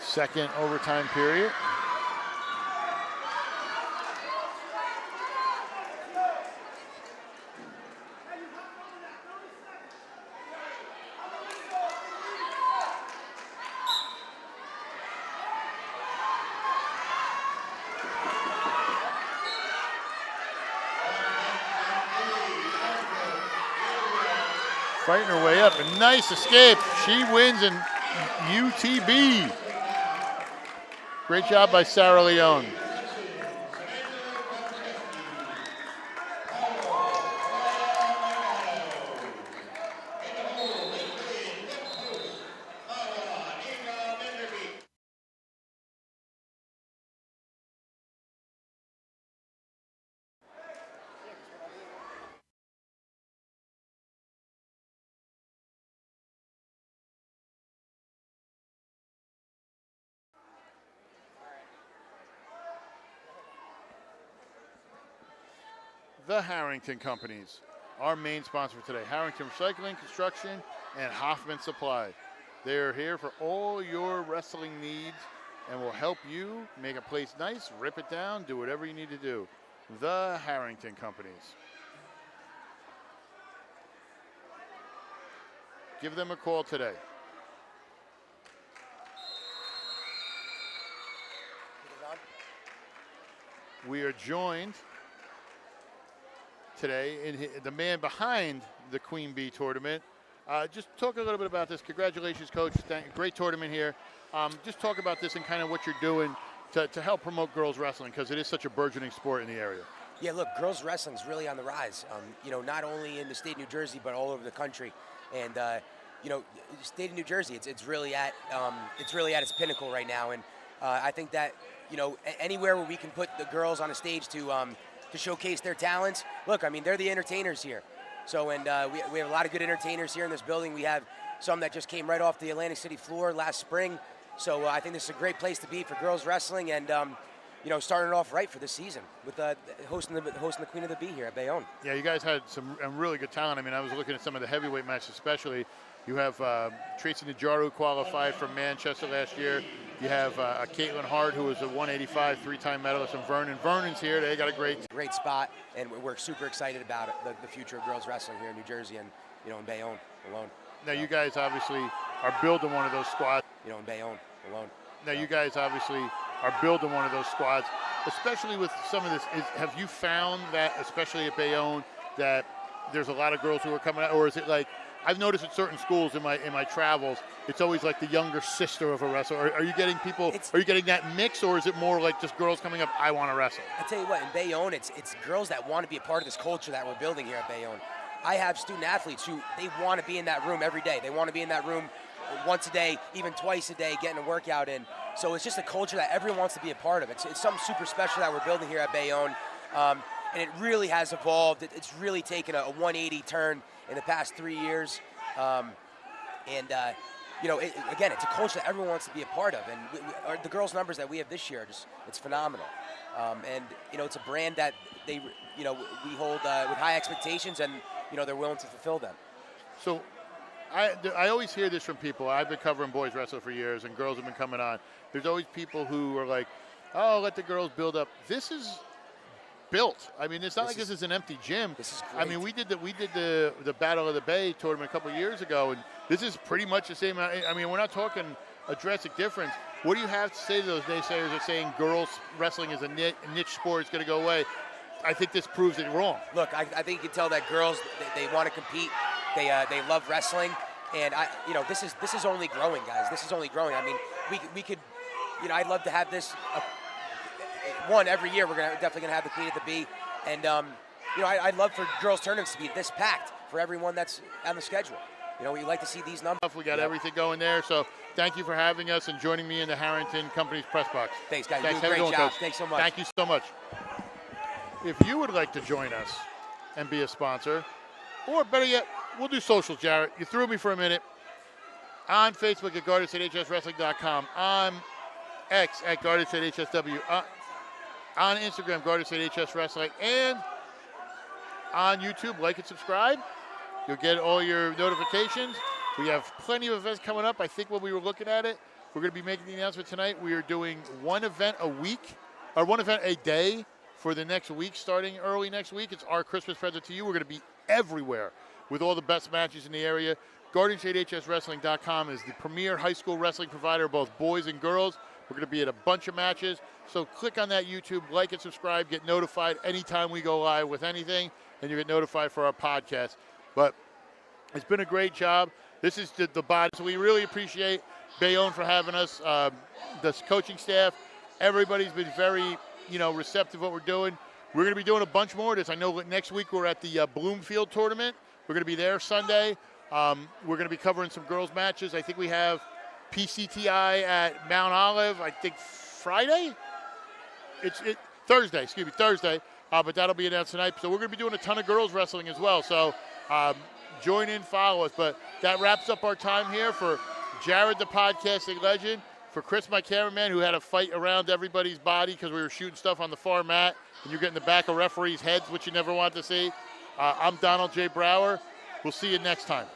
A: Second overtime period. Fighting her way up. A nice escape. She wins in UTB. Great job by Sarah Leone. The Harrington Companies, our main sponsor for today. Harrington Recycling, Construction, and Hoffman Supply. They are here for all your wrestling needs and will help you make a place nice, rip it down, do whatever you need to do. The Harrington Companies. Give them a call today. We are joined today in the man behind the Queen Bee tournament. Just talk a little bit about this. Congratulations, Coach. Great tournament here. Just talk about this and kind of what you're doing to help promote girls wrestling, because it is such a burgeoning sport in the area.
D: Yeah, look, girls wrestling is really on the rise. You know, not only in the state of New Jersey, but all over the country. And you know, the state of New Jersey, it's really at its pinnacle right now. And I think that, you know, anywhere where we can put the girls on a stage to showcase their talents. Look, I mean, they're the entertainers here. So, and we have a lot of good entertainers here in this building. We have some that just came right off the Atlantic City floor last spring. So I think this is a great place to be for girls wrestling, and you know, starting it off right for this season with hosting the Queen of the Bee here at Bayonne.
A: Yeah, you guys had some really good talent. I mean, I was looking at some of the heavyweight matches, especially. You have Tracy Najaru qualified from Manchester last year. You have Caitlin Hart, who was a 185 three-time medalist, and Vernon's here. They got a great
D: spot, and we're super excited about it, the future of girls wrestling here in New Jersey and, you know, in Bayonne alone.
A: Now, you guys obviously are building one of those squads.
D: You know, in Bayonne alone.
A: Now, you guys obviously are building one of those squads, especially with some of this. Have you found that, especially at Bayonne, that there's a lot of girls who are coming out, or is it like, I've noticed at certain schools in my travels, it's always like the younger sister of a wrestler. Are you getting people? Are you getting that mix, or is it more like just girls coming up? I want to wrestle.
D: I tell you what, in Bayonne, it's girls that want to be a part of this culture that we're building here at Bayonne. I have student athletes who they want to be in that room every day. They want to be in that room once a day, even twice a day, getting a workout in. So it's just a culture that everyone wants to be a part of. It's something super special that we're building here at Bayonne, and it really has evolved. It's really taken a 180 turn in the past 3 years. You know, again, it's a culture that everyone wants to be a part of, and the girls' numbers that we have this year, it's phenomenal. And you know, it's a brand that we hold with high expectations, and you know, they're willing to fulfill them.
A: So, I always hear this from people. I've been covering boys wrestling for years, and girls have been coming on. There's always people who are like, "Oh, let the girls build up." This is built. I mean, it's not like this is an empty gym.
D: This is great.
A: I mean, we did the Battle of the Bay tournament a couple of years ago, and this is pretty much the same. I mean, we're not talking a drastic difference. What do you have to say to those naysayers that are saying girls wrestling is a niche sport, it's going to go away? I think this proves it wrong.
D: Look, I think you can tell that girls, they want to compete. They love wrestling, and you know, this is only growing, guys. This is only growing. I mean, we could, you know, I'd love to have this. One, every year we're definitely gonna have the Queen of the Bee, and you know, I'd love for girls tournaments to be this packed for everyone that's on the schedule. You know, we like to see these numbers.
A: We got everything going there, so thank you for having us and joining me in the Harrington Company's press box.
D: Thanks, guys.
A: Thanks.
D: You do a great job.
A: Coach.
D: Thanks so much.
A: Thank you so much. If you would like to join us and be a sponsor, or better yet, we'll do socials, Jarrett. You threw me for a minute. On Facebook at GardensAtHSWrestling.com. On X at Garden State HSW, on Instagram, Garden State HS Wrestling, and on YouTube. Like and subscribe. You'll get all your notifications. We have plenty of events coming up. I think when we were looking at it, we're going to be making the announcement tonight. We are doing one event a week, or one event a day for the next week, starting early next week. It's our Christmas present to you. We're going to be everywhere with all the best matches in the area. GardenStateHSWrestling.com is the premier high school wrestling provider, both boys and girls. We're going to be at a bunch of matches. So click on that YouTube, like and subscribe, get notified anytime we go live with anything, and you get notified for our podcast. But it's been a great job. This is the body. So we really appreciate Bayonne for having us, the coaching staff. Everybody's been very, receptive to what we're doing. We're going to be doing a bunch more of this. I know next week we're at the Bloomfield tournament. We're going to be there Sunday. We're going to be covering some girls' matches. I think we have PCTI at Mount Olive, I think Friday? Thursday. But that'll be announced tonight. So we're going to be doing a ton of girls wrestling as well. So join in, follow us. But that wraps up our time here for Jared, the podcasting legend, for Chris, my cameraman, who had to fight around everybody's body because we were shooting stuff on the far mat, and you're getting the back of referees' heads, which you never want to see. I'm Donald J. Brower. We'll see you next time.